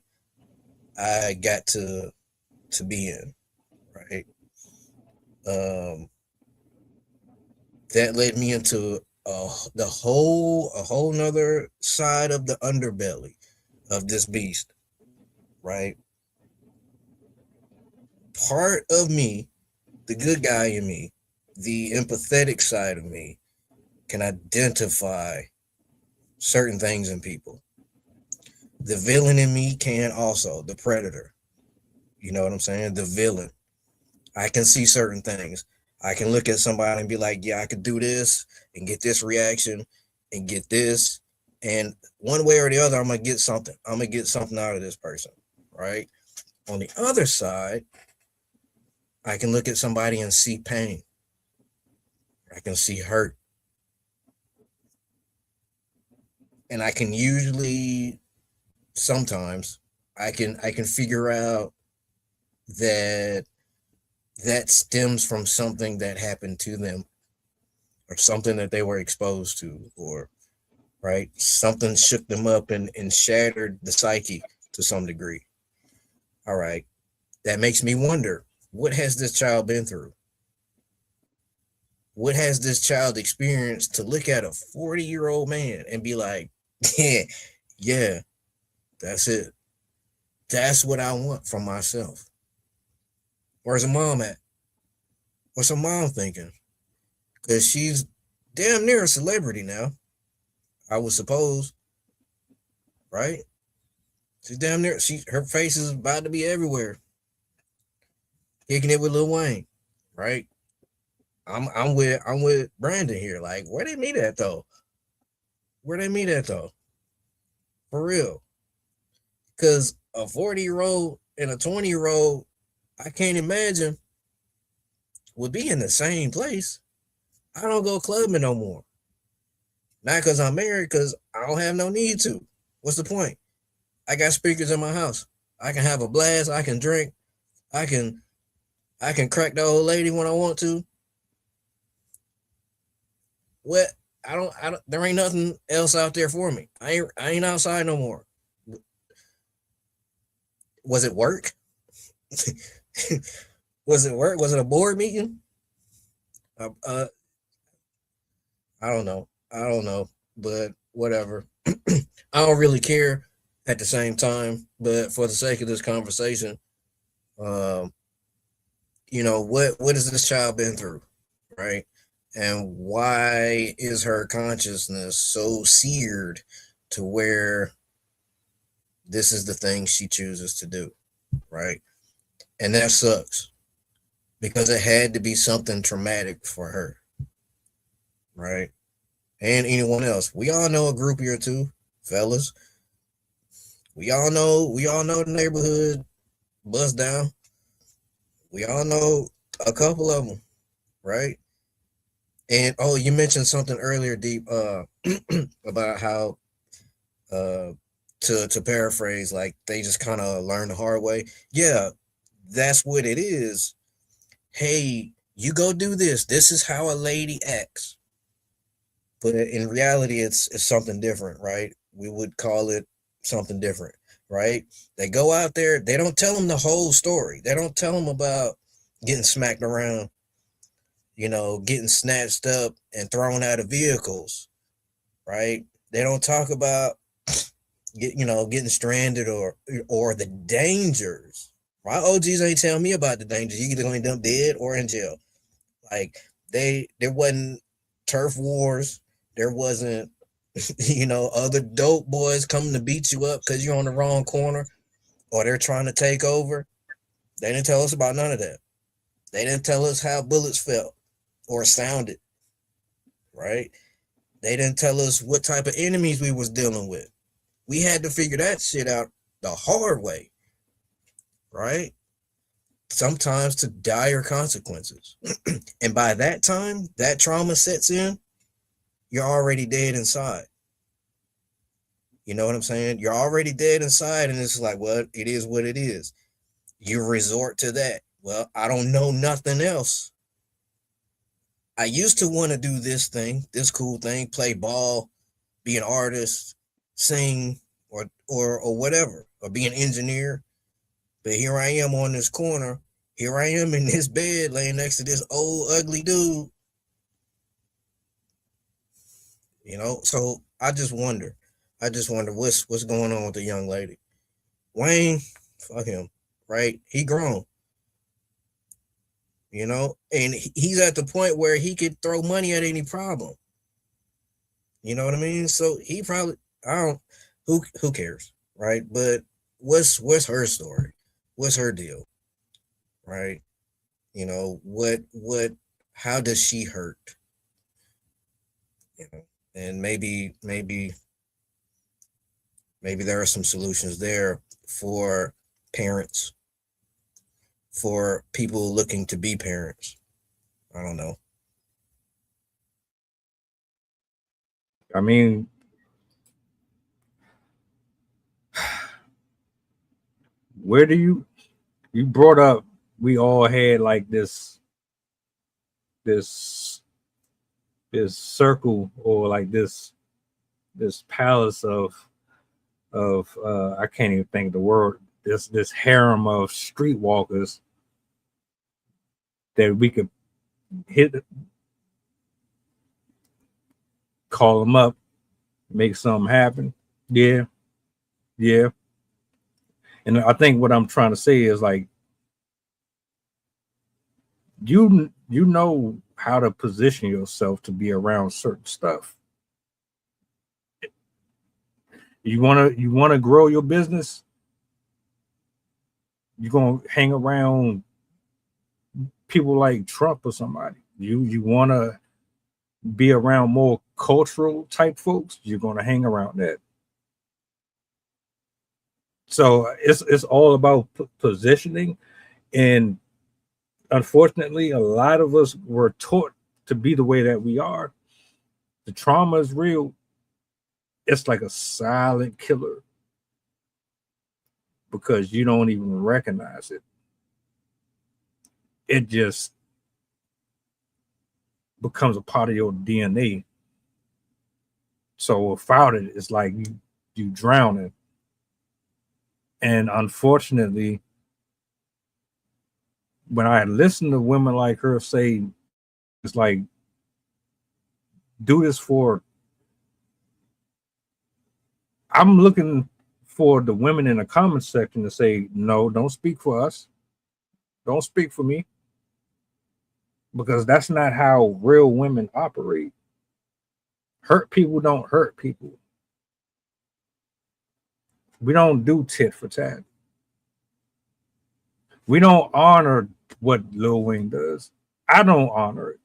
I got to be in, right? Um, that led me into a whole nother side of the underbelly of this beast, right? Part of me, the good guy in me, the empathetic side of me, can identify certain things in people. The villain in me can also, the predator. You know what I'm saying? The villain. I can see certain things. I can look at somebody and be like, yeah, I could do this and get this reaction and get this. And one way or the other, I'm going to get something. I'm going to get something out of this person, right? On the other side, I can look at somebody and see pain. I can see hurt. And I can usually, sometimes, I can figure out that that stems from something that happened to them or something that they were exposed to, or right, something shook them up and shattered the psyche to some degree. All right, that makes me wonder, what has this child been through? What has this child experienced to look at a 40-year-old man and be like, yeah, yeah, that's it, that's what I want from myself? Where's a mom at? What's her mom thinking? Because she's damn near a celebrity now, I would suppose, right? She's damn near, her face is about to be everywhere, kicking it with Lil Wayne. right? I'm with Brandon here. Like, where they meet at though? Where they meet at though? For real. Cause a 40-year-old and a 20-year-old, I can't imagine would be in the same place. I don't go clubbing no more. Not because I'm married, because I don't have no need to. What's the point? I got speakers in my house. I can have a blast. I can drink. I can crack the old lady when I want to. What? I don't there ain't nothing else out there for me. I ain't outside no more. Was it work? Was it work? Was it a board meeting? Uh, I don't know. I don't know, but whatever. I don't really care at the same time. But for the sake of this conversation, um, what has this child been through, right? And why is her consciousness so seared to where this is the thing she chooses to do, right? And that sucks because it had to be something traumatic for her, right? And anyone else. We all know a groupie or two, fellas. We all know the neighborhood bust down. We all know a couple of them, right? And oh, you mentioned something earlier, Deep, about how to paraphrase, like they just kind of learn the hard way. Yeah, that's what it is. Hey, you go do this. This is how a lady acts. But in reality, it's something different, right? We would call it something different, right? They go out there, they don't tell them the whole story. They don't tell them about getting smacked around, getting snatched up and thrown out of vehicles, right? They don't talk about getting stranded or the dangers. My OGs ain't tell me about the dangers. You either gonna end up dead or in jail. Like there wasn't turf wars. There wasn't other dope boys coming to beat you up because you're on the wrong corner or they're trying to take over. They didn't tell us about none of that. They didn't tell us how bullets felt or sounded, right? They didn't tell us what type of enemies we was dealing with. We had to figure that shit out the hard way, right? Sometimes to dire consequences. And by that time, that trauma sets in, you're already dead inside. You know what I'm saying? You're already dead inside, and it's like, well, it is what it is. You resort to that. Well, I don't know nothing else. I used to want to do this thing, this cool thing, play ball, be an artist, sing, or whatever, or be an engineer. But here I am on this corner. Here I am in this bed laying next to this old ugly dude. So I just wonder what's going on with the young lady. Wayne, fuck him, right? He grown. And he's at the point where he could throw money at any problem. You know what I mean? So he probably, I don't, who cares, right? But what's her story? What's her deal, right? How does she hurt? And maybe there are some solutions there for parents, for people looking to be parents. I don't know. I mean, where do you brought up we all had like this circle or like this palace of I can't even think of the word, this harem of streetwalkers that we could call them up, make something happen. Yeah. And I think what I'm trying to say is like you know how to position yourself to be around certain stuff. You wanna grow your business. You're gonna hang around people like Trump or somebody. You want to be around more cultural type folks, you're going to hang around that. So it's all about positioning, and unfortunately, a lot of us were taught to be the way that we are. The trauma is real. It's like a silent killer because you don't even recognize it. It just becomes a part of your DNA. So without it, it's like you drowning. And unfortunately, when I listen to women like her say, it's like, do this for, I'm looking for the women in the comment section to say, no, don't speak for us. Don't speak for me. Because that's not how real women operate. Hurt people don't hurt people. We don't do tit for tat. We don't honor what Lil Wayne does. I don't honor it.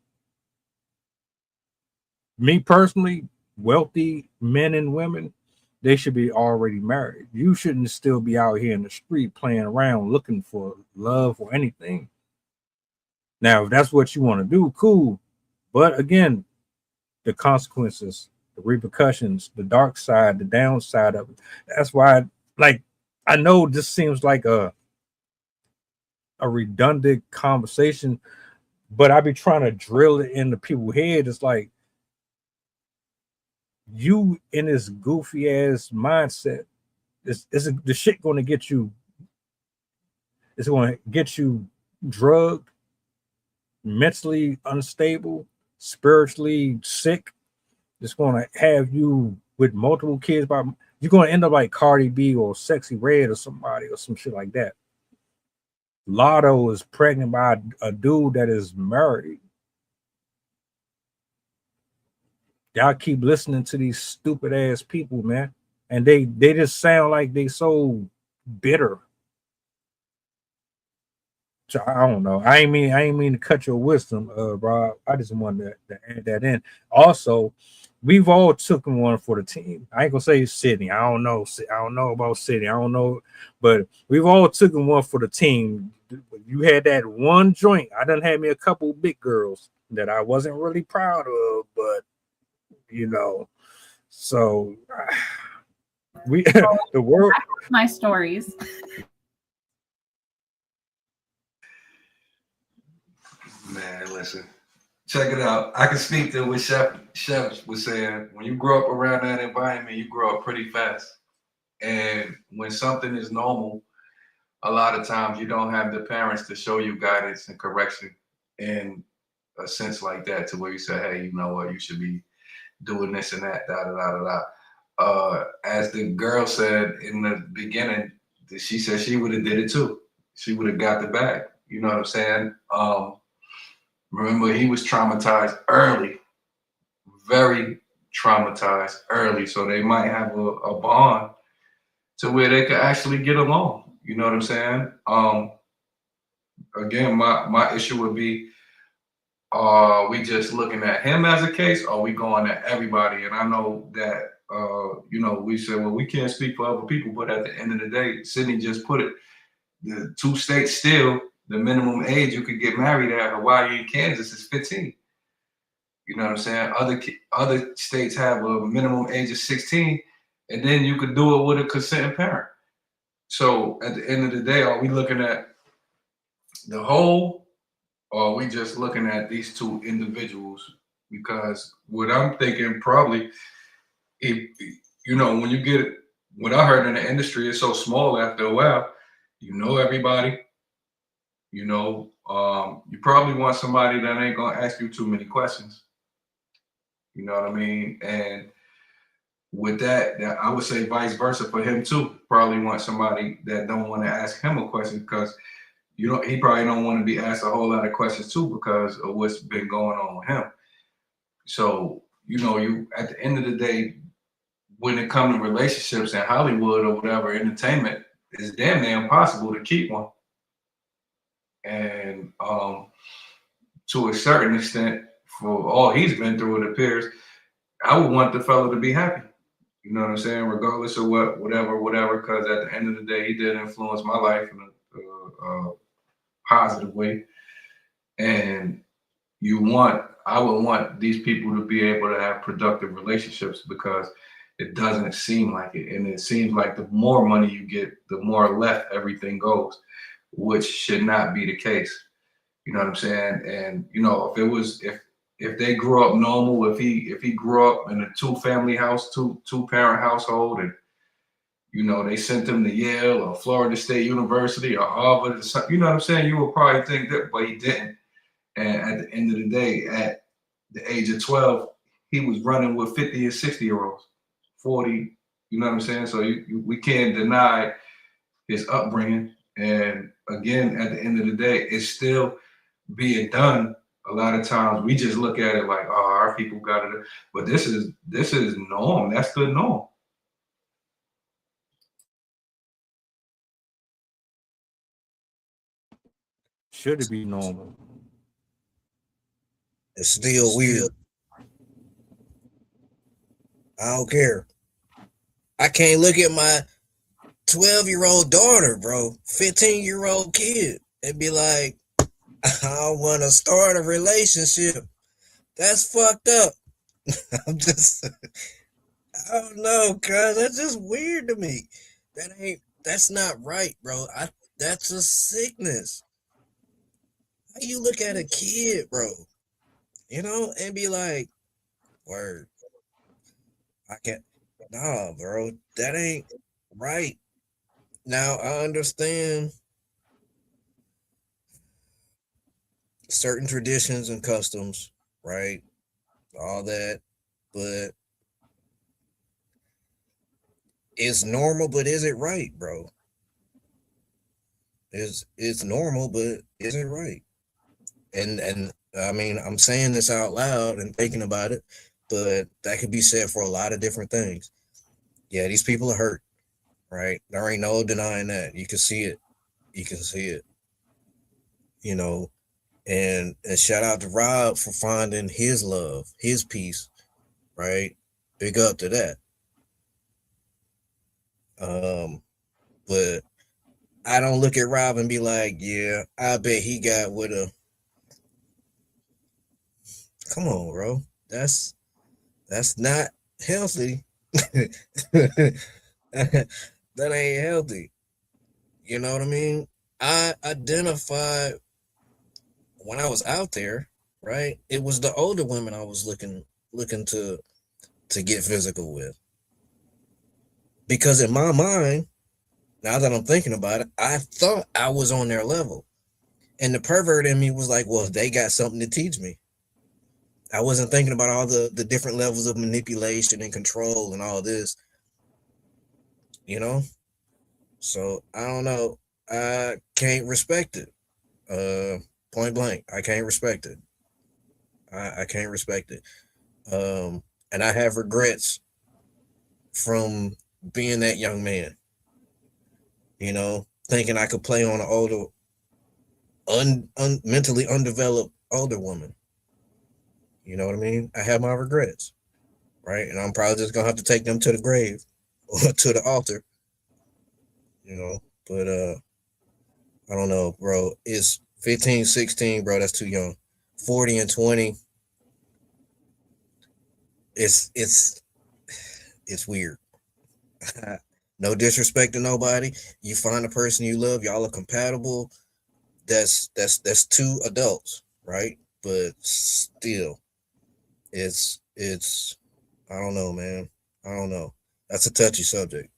Me personally, wealthy men and women, they should be already married. You shouldn't still be out here in the street playing around looking for love or anything. Now, if that's what you want to do, cool. But again, the consequences, the repercussions, the dark side, the downside of it. That's why, like, I know this seems like a redundant conversation, but I be trying to drill it into people's head. It's like, you in this goofy ass mindset, the shit going to get you. It's going to get you drugged, mentally unstable, spiritually sick. It's going to have you with multiple kids. You're going to end up like Cardi B or Sexy Red or somebody or some shit like that. Lotto is pregnant by a dude that is married. Y'all keep listening to these stupid ass people, man, and they just sound like they so bitter. So I don't know. I ain't mean to cut your wisdom, Rob. I just wanted to add that in. Also, we've all taken one for the team. I ain't gonna say Sydney. I don't know. I don't know about Sydney. I don't know, but we've all taken one for the team. You had that one joint. I done had me a couple big girls that I wasn't really proud of, but you know, so we the world. My stories. Man, listen. Check it out. I can speak to what Chef was saying. When you grow up around that environment, you grow up pretty fast. And when something is normal, a lot of times you don't have the parents to show you guidance and correction in a sense like that, to where you say, hey, you know what, you should be doing this and that, da da da da da. As the girl said in the beginning, she said she would have did it too. She would have got the bag. You know what I'm saying? Remember, he was traumatized early, very traumatized early. So they might have a bond to where they could actually get along. You know what I'm saying? Again, my issue would be, are we just looking at him as a case, or are we going at everybody? And I know that, we said, well, we can't speak for other people, but at the end of the day, Sydney just put it, the 2 states still, the minimum age you could get married at Hawaii and Kansas is 15. You know what I'm saying? Other states have a minimum age of 16, and then you could do it with a consenting parent. So at the end of the day, are we looking at the whole, or are we just looking at these 2 individuals? Because what I'm thinking probably, when you get, what I heard in the industry is so small after a while, you know everybody. You probably want somebody that ain't gonna ask you too many questions. You know what I mean? And with that, I would say vice versa for him too. Probably want somebody that don't want to ask him a question, because he probably don't want to be asked a whole lot of questions too, because of what's been going on with him. So, you at the end of the day, when it comes to relationships in Hollywood or whatever, entertainment, it's damn near impossible to keep one. And to a certain extent, for all he's been through, it appears, I would want the fellow to be happy. You know what I'm saying? Regardless of whatever. Because at the end of the day, he did influence my life in a positive way. And I would want these people to be able to have productive relationships because it doesn't seem like it. And it seems like the more money you get, the more left everything goes, which should not be the case. You know what I'm saying? And if they grew up normal, if he grew up in a two-family house, two-parent household, and they sent him to Yale or Florida State University or Harvard, or something, you know what I'm saying? You would probably think that, but he didn't. And at the end of the day, at the age of 12, he was running with 50 and 60-year-olds, 40. You know what I'm saying? So we can't deny his upbringing. And again, at the end of the day, it's still being done. A lot of times we just look at it like, oh, our people got it, but this is norm. That's the norm. Should it be normal? It's still weird. I don't care. I can't look at my 12-year-old daughter, bro, 15-year-old kid, and be like, I want to start a relationship. That's fucked up. I'm just, I don't know, cuz that's just weird to me. That's not right, bro. That's a sickness. How you look at a kid, bro, and be like, word, I can't, nah, bro, that ain't right. Now, I understand certain traditions and customs, right? All that, but it's normal, but is it right, bro? It's normal, but is it right? And I mean, I'm saying this out loud and thinking about it, but that could be said for a lot of different things. Yeah, these people are hurt, right? There ain't no denying that. You can see it. You can see it. You know, and shout out to Rob for finding his love, his peace, right? Big up to that. But I don't look at Rob and be like, yeah, I bet he got with a. Come on, bro. That's not healthy. That ain't healthy. You know what I mean? I identified when I was out there, right? It was the older women I was looking to get physical with. Because in my mind, now that I'm thinking about it, I thought I was on their level. And the pervert in me was like, well, they got something to teach me. I wasn't thinking about all the different levels of manipulation and control and all this, So I don't know. I can't respect it. Point blank, I can't respect it. I can't respect it. And I have regrets from being that young man. Thinking I could play on an older, mentally undeveloped older woman. You know what I mean? I have my regrets, right? And I'm probably just gonna have to take them to the grave or to the altar. But I don't know, bro. It's 15, 16, bro. That's too young. 40 and 20. It's weird. No disrespect to nobody. You find a person you love, y'all are compatible. That's two adults, right? But still, it's I don't know, man. I don't know. That's a touchy subject.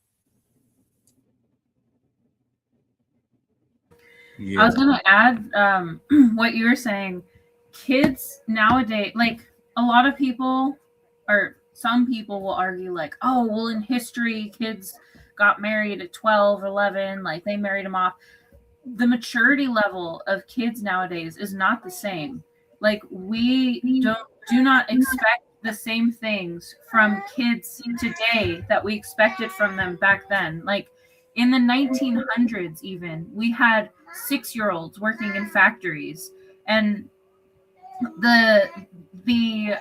I was gonna add what you were saying. Kids nowadays, like a lot of people, or some people will argue, like, oh, well, in history, kids got married at 12, 11, like they married them off. The maturity level of kids nowadays is not the same. Like we do not expect the same things from kids today that we expected from them back then. Like in the 1900s, even we had 6-year-olds working in factories, and the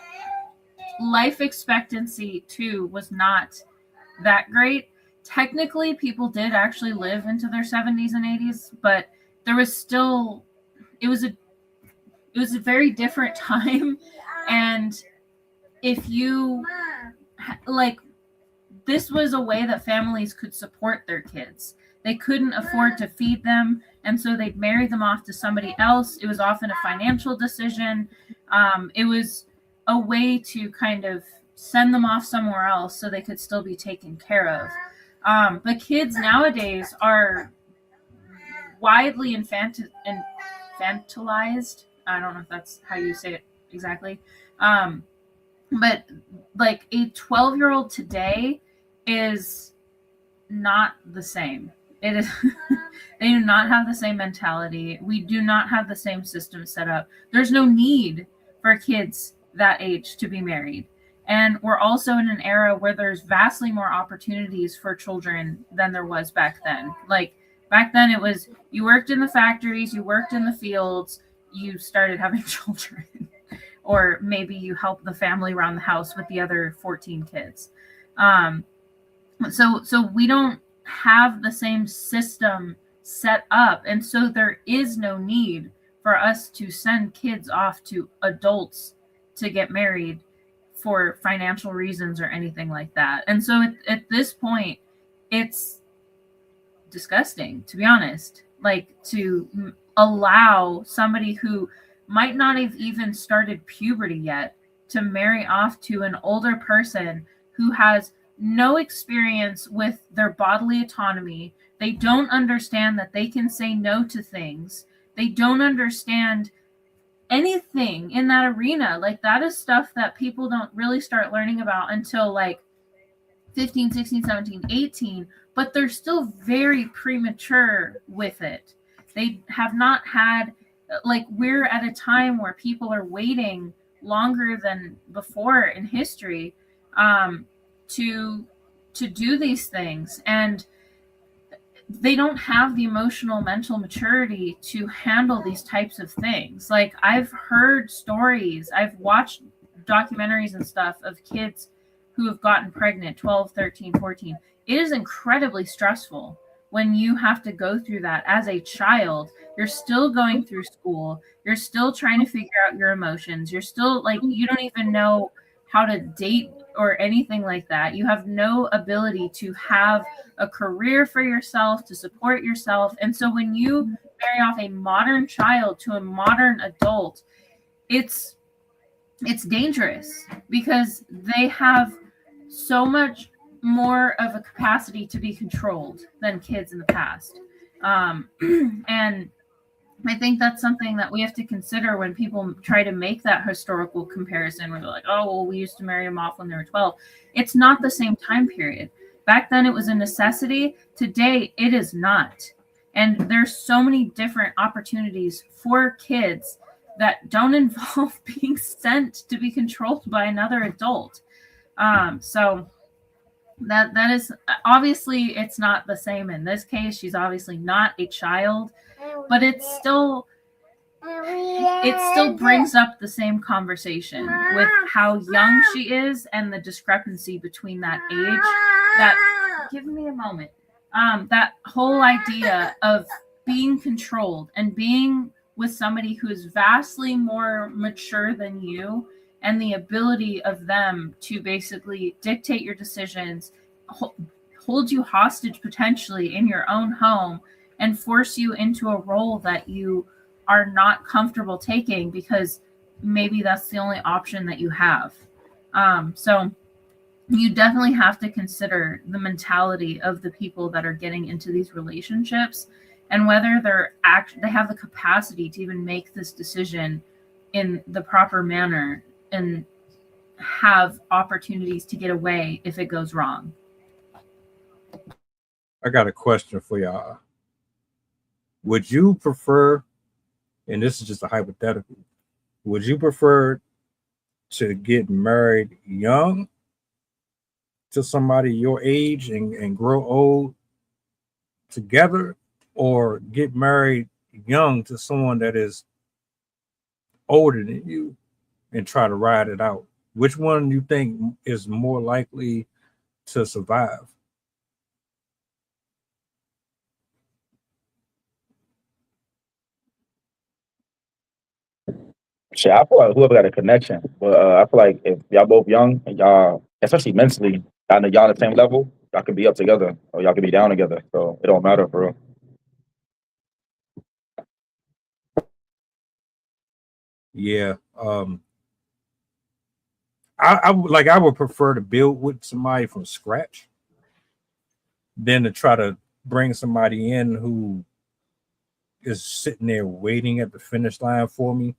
life expectancy too was not that great. Technically, people did actually live into their 70s and 80s, but there was still it was a very different time. And if you like, this was a way that families could support their kids. They couldn't afford to feed them, and so they'd marry them off to somebody else. It was often a financial decision. It was a way to kind of send them off somewhere else so they could still be taken care of. But kids nowadays are widely infantilized. I don't know if that's how you say it exactly. But like a 12-year-old today is not the same. It is they do not have the same mentality. We do not have the same system set up. There's no need for kids that age to be married. And we're also in an era where there's vastly more opportunities for children than there was back then. Like back then it was you worked in the factories, you worked in the fields, you started having children. Or maybe you help the family around the house with the other 14 kids. So we don't have the same system set up, and so there is no need for us to send kids off to adults to get married for financial reasons or anything like that. And so at this point, it's disgusting, to be honest, like to allow somebody who might not have even started puberty yet to marry off to an older person who has no experience with their bodily autonomy. They don't understand that they can say no to things. They don't understand anything in that arena. Like that is stuff that people don't really start learning about until like 15, 16, 17, 18, but they're still very premature with it. They have not had, like, we're at a time where people are waiting longer than before in history to do these things, and they don't have the emotional mental maturity to handle these types of things. Like I've heard stories, I've watched documentaries and stuff of kids who have gotten pregnant 12, 13, 14. It is incredibly stressful when you have to go through that as a child. You're still going through school, you're still trying to figure out your emotions, you're still like, you don't even know how to date or anything like that. You have no ability to have a career for yourself, to support yourself. And so when you marry off a modern child to a modern adult, it's dangerous because they have so much more of a capacity to be controlled than kids in the past. And I think that's something that we have to consider when people try to make that historical comparison where they're like, oh, well, we used to marry them off when they were 12. It's not the same time period. Back then it was a necessity. Today it is not. And there's so many different opportunities for kids that don't involve being sent to be controlled by another adult. So that is obviously, it's not the same in this case. She's obviously not a child, but it still brings up the same conversation with how young she is and the discrepancy between that age. That, give me a moment. That whole idea of being controlled and being with somebody who is vastly more mature than you, and the ability of them to basically dictate your decisions, hold you hostage potentially in your own home, and force you into a role that you are not comfortable taking because maybe that's the only option that you have. So you definitely have to consider the mentality of the people that are getting into these relationships and whether they have the capacity to even make this decision in the proper manner and have opportunities to get away if it goes wrong. I got a question for y'all. Would you prefer, and this is just a hypothetical, would you prefer to get married young to somebody your age and grow old together, or get married young to someone that is older than you and try to ride it out? Which one you think is more likely to survive? Shit, I feel like whoever got a connection, but I feel like if y'all both young and y'all, especially mentally, y'all on the same level, y'all can be up together or y'all can be down together. So it don't matter for real. Yeah. I would prefer to build with somebody from scratch than to try to bring somebody in who is sitting there waiting at the finish line for me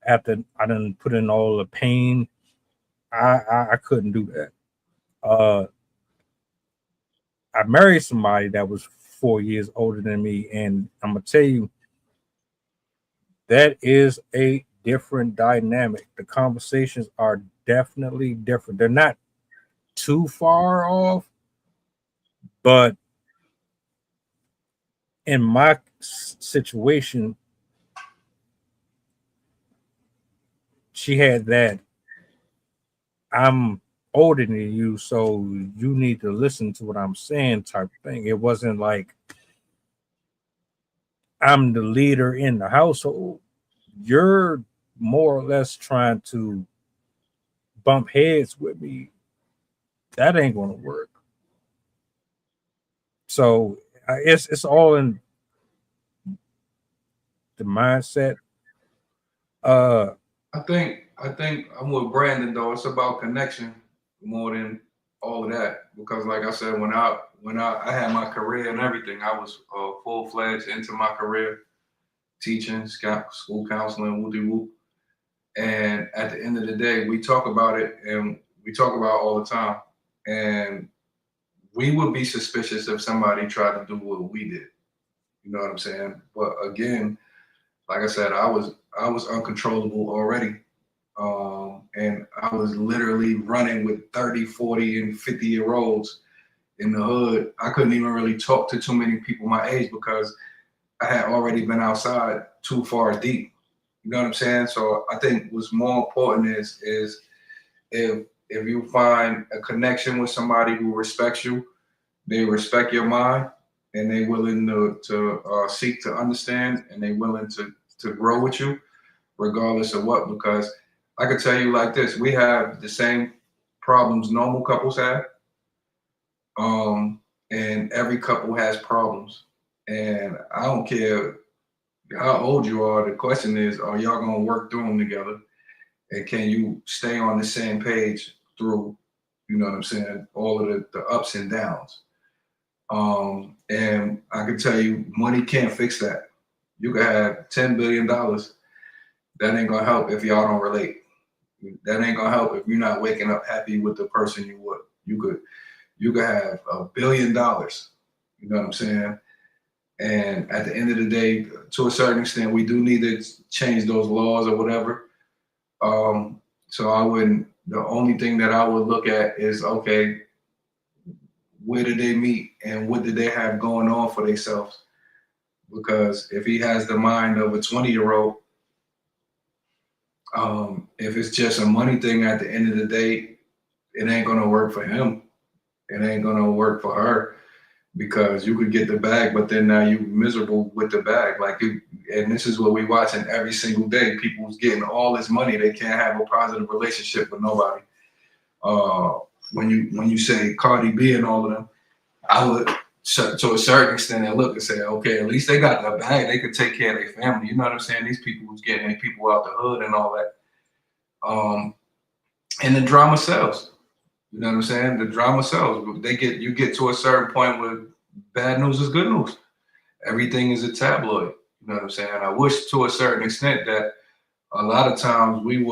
after I done put in all the pain. I couldn't do that. Uh, I married somebody that was 4 years older than me, and I'm gonna tell you that is a different dynamic. The conversations are definitely different. They're not too far off, but in my situation, she had that I'm older than you, so you need to listen to what I'm saying type thing. It wasn't like I'm the leader in the household. You're more or less trying to bump heads with me. That ain't gonna work. So it's all in the mindset. Uh, I think I'm with Brandon though. It's about connection more than all of that because, like I said, when I had my career and everything, I was full fledged into my career, teaching, school counseling, whoopty whoop. And at the end of the day, we talk about it and we talk about it all the time. And we would be suspicious if somebody tried to do what we did. You know what I'm saying? But again, like I said, I was uncontrollable already. And I was literally running with 30, 40, and 50-year olds in the hood. I couldn't even really talk to too many people my age because I had already been outside too far deep. You know what I'm saying? So I think what's more important is if you find a connection with somebody who respects you, they respect your mind, and they willing to seek to understand, and they willing to grow with you, regardless of what. Because I could tell you like this: we have the same problems normal couples have, and every couple has problems. And I don't care how old you are. The question is, are y'all gonna work through them together? And can you stay on the same page through, you know what I'm saying, all of the ups and downs? And I can tell you, money can't fix that. You could have $10 billion. That ain't gonna help if y'all don't relate. That ain't gonna help if you're not waking up happy with the person you would. You could have $1 billion. You know what I'm saying? And at the end of the day, to a certain extent, we do need to change those laws or whatever. So I wouldn't. The only thing that I would look at is, okay, where did they meet and what did they have going on for themselves? Because if he has the mind of a 20-year-old, if it's just a money thing at the end of the day, it ain't gonna work for him. It ain't gonna work for her because you could get the bag, but then now you miserable with the bag. And this is what we watching every single day. People's getting all this money, they can't have a positive relationship with nobody. When you say Cardi B and all of them, I would to a certain extent and look and say, okay, at least they got the bag. They could take care of their family. You know what I'm saying? These people who's getting their people out the hood and all that. And the drama sells. You know what I'm saying? The drama sells. You get to a certain point where bad news is good news. Everything is a tabloid. You know what I'm saying? I wish to a certain extent that a lot of times we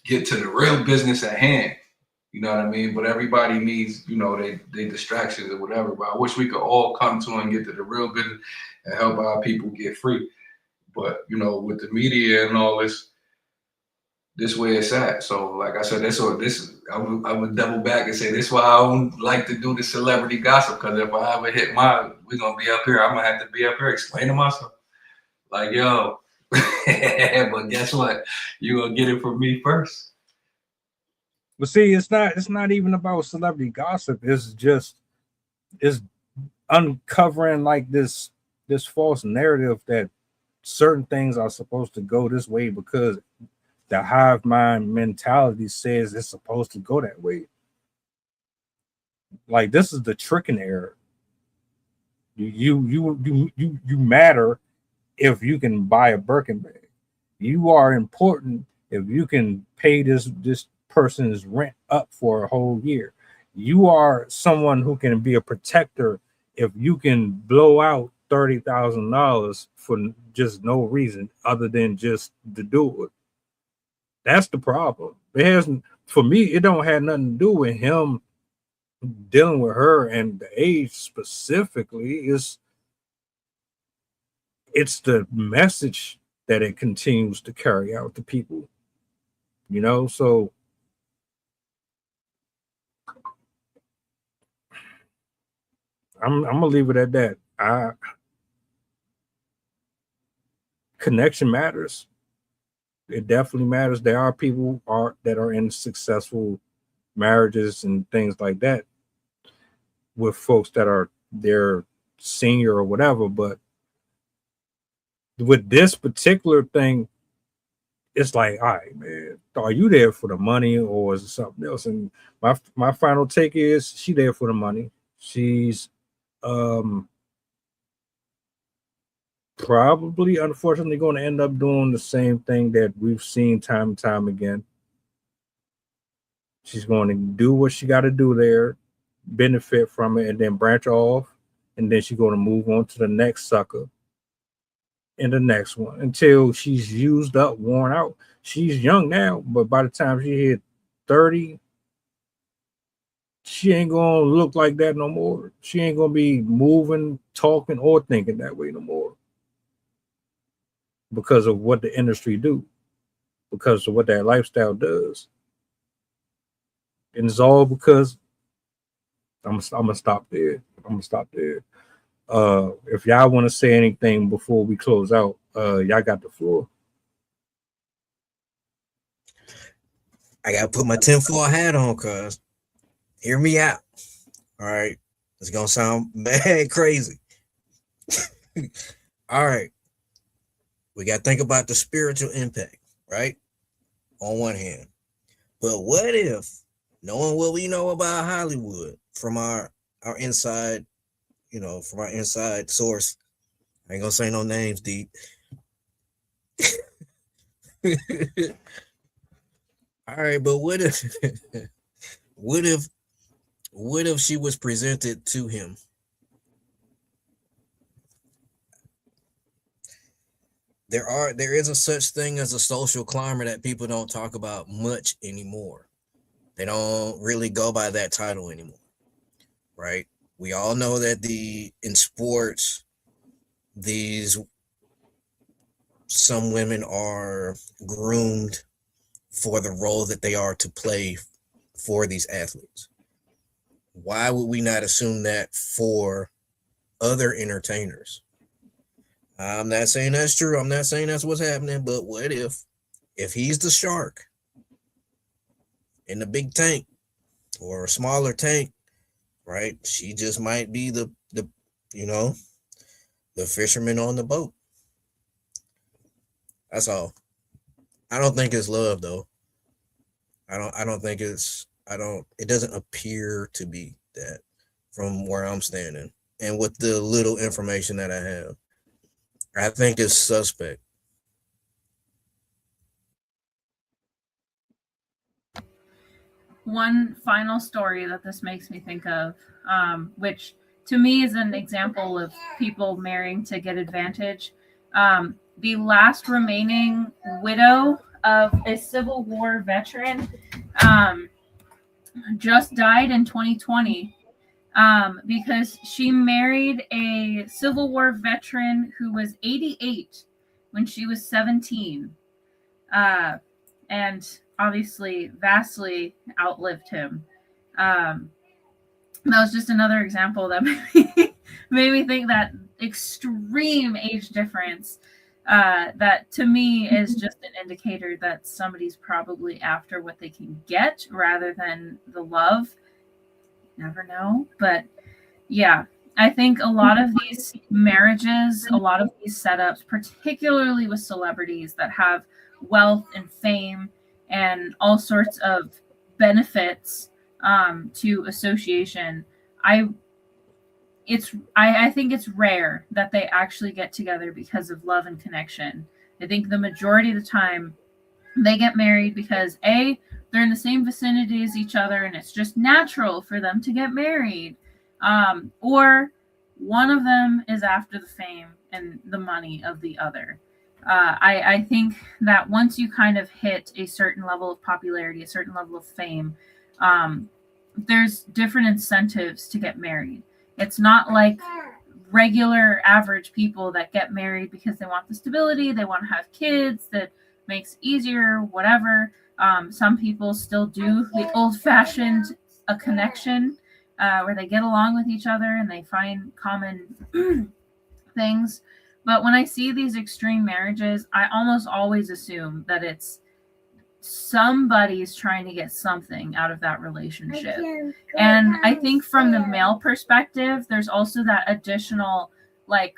get to the real business at hand. You know what I mean? But everybody needs, they distractions or whatever. But I wish we could all come to and get to the real business and help our people get free. But with the media and all this way it's at. So like I said, I would double back and say this is why I don't like to do the celebrity gossip, because if I ever hit we're gonna be up here. I'm gonna have to be up here explaining myself. Like, yo, But guess what? You're gonna get it from me first. But see, it's not even about celebrity gossip. It's uncovering like this false narrative that certain things are supposed to go this way because the hive mind mentality says it's supposed to go that way. Like this is the tricking error. You matter if you can buy a Birkin bag. You are important if you can pay this person's rent up for a whole year. You are someone who can be a protector if you can blow out $30,000 for just no reason other than just to do it. That's the problem. It hasn't for me. It don't have nothing to do with him dealing with her and the age specifically. It's the message that it continues to carry out to people. So I'm gonna leave it at that. Connection matters. It definitely matters. There are people that are in successful marriages and things like that with folks that are their senior or whatever. But with this particular thing, it's like, all right, man, are you there for the money or is it something else? And my final take is she there for the money. She's probably unfortunately going to end up doing the same thing that we've seen time and time again. She's going to do what she got to do there, benefit from it, and then branch off, and then she's going to move on to the next sucker and the next one until she's used up, worn out. She's young now, but by the time she hit 30, she ain't gonna look like that no more. She ain't gonna be moving, talking, or thinking that way no more because of what the industry do, because of what that lifestyle does. And it's all because I'm gonna stop there. If y'all want to say anything before we close out, y'all got the floor. I gotta put my tinfoil hat on, cuz hear me out. All right. It's gonna sound bad crazy. All right. We gotta think about the spiritual impact, right? On one hand. But what if, knowing what we know about Hollywood from our inside, from our inside source, I ain't gonna say no names, deep. All right, but what if what if she was presented to him? There is a such thing as a social climber that people don't talk about much anymore. They don't really go by that title anymore. Right? We all know that in sports, some women are groomed for the role that they are to play for these athletes. Why would we not assume that for other entertainers? I'm not saying that's true. I'm not saying that's what's happening, but what if he's the shark in the big tank or a smaller tank, right? She just might be the fisherman on the boat. That's all. I don't think it's love though. It doesn't appear to be that from where I'm standing and with the little information that I have. I think it's suspect. One final story that this makes me think of, which to me is an example of people marrying to get advantage. The last remaining widow of a Civil War veteran just died in 2020 because she married a Civil War veteran who was 88 when she was 17. And obviously vastly outlived him. That was just another example that made me think that extreme age difference that to me is just an indicator that somebody's probably after what they can get rather than the love. Never know. But yeah, I think a lot of these marriages, a lot of these setups, particularly with celebrities that have wealth and fame and all sorts of benefits to association, I think it's rare that they actually get together because of love and connection. I think the majority of the time they get married because A, they're in the same vicinity as each other and it's just natural for them to get married. Or one of them is after the fame and the money of the other. I think that once you kind of hit a certain level of popularity, a certain level of fame, there's different incentives to get married. It's not like regular average people that get married because they want the stability, they want to have kids, that makes easier, whatever. Some people still do the old-fashioned a connection where they get along with each other and they find common things. But when I see these extreme marriages, I almost always assume that it's somebody's trying to get something out of that relationship. And I think from the male perspective, there's also that additional, like,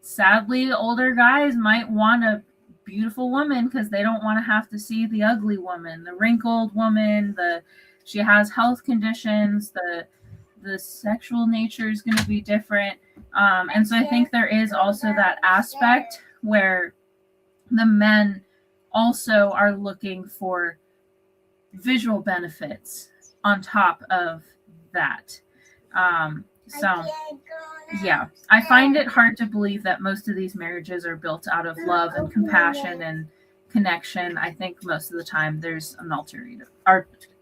sadly, older guys might want a beautiful woman because they don't want to have to see the ugly woman, the wrinkled woman, she has health conditions, the sexual nature is going to be different. And so I think there is also that aspect where the men also are looking for visual benefits on top of that. So, yeah, I find it hard to believe that most of these marriages are built out of love and compassion and connection. I think most of the time there's an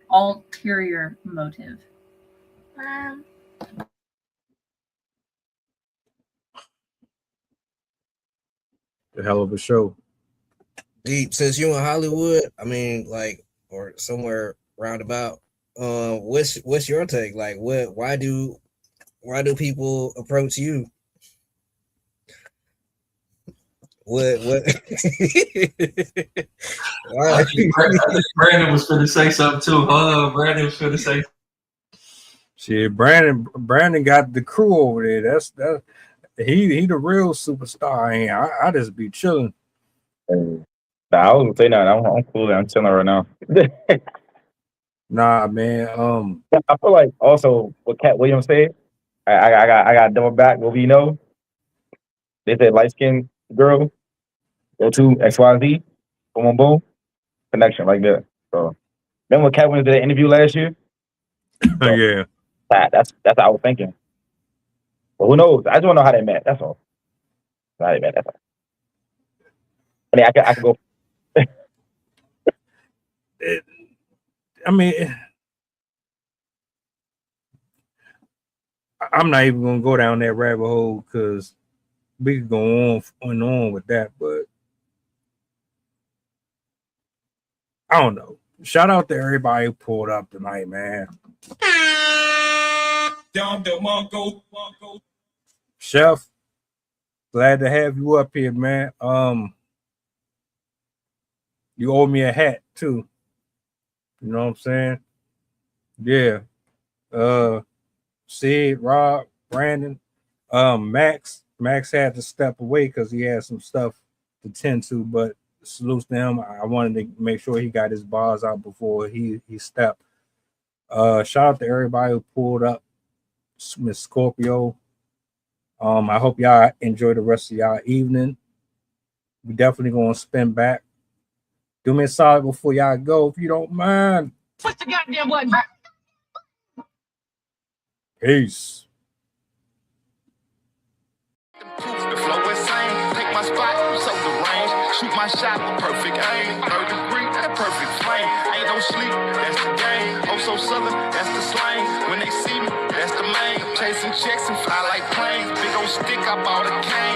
ulterior motive. A hell of a show. Deep, since you in Hollywood, I mean, like, or somewhere roundabout, what's your take? Like, why do people approach you? What? I think Brandon was finna say something too. Brandon was finna say. Shit, Brandon got the crew over there. That's he the real superstar. I just be chilling. Nah, I wasn't saying that. I'm cool. I'm chilling right now. Nah, man. I feel like also what Cat Williams said. I got double back. What we know. They said light skinned girl go to XYZ. Boom, boom, boom. Connection like that. So remember when Cat Williams did that interview last year? So, yeah. That's what I was thinking. But who knows? I just want to know how they met. That's all. How they met. That's all. I mean, I could go. I'm not even gonna go down that rabbit hole because we could go on and on with that, but I don't know. Shout out to everybody who pulled up tonight, man. Chef, glad to have you up here, man. You owe me a hat too. You know what I'm saying? Yeah. Sid, Rob, Brandon, Max had to step away because he had some stuff to tend to, but salutes to him. I wanted to make sure he got his bars out before he stepped. Shout out to everybody who pulled up. Miss Scorpio. I hope y'all enjoy the rest of y'all evening. We definitely gonna spin back. Do me a solid before y'all go, if you don't mind. Push the goddamn button. Peace. The flow insane. Take my spot, so the range. Shoot my shot with perfect aim. 3rd degree, that perfect flame. Ain't no sleep, that's the game. Oh, so southern, that's the slang. When they see me, that's the main. Chasing checks and fly like planes. Big old stick, I bought a cane.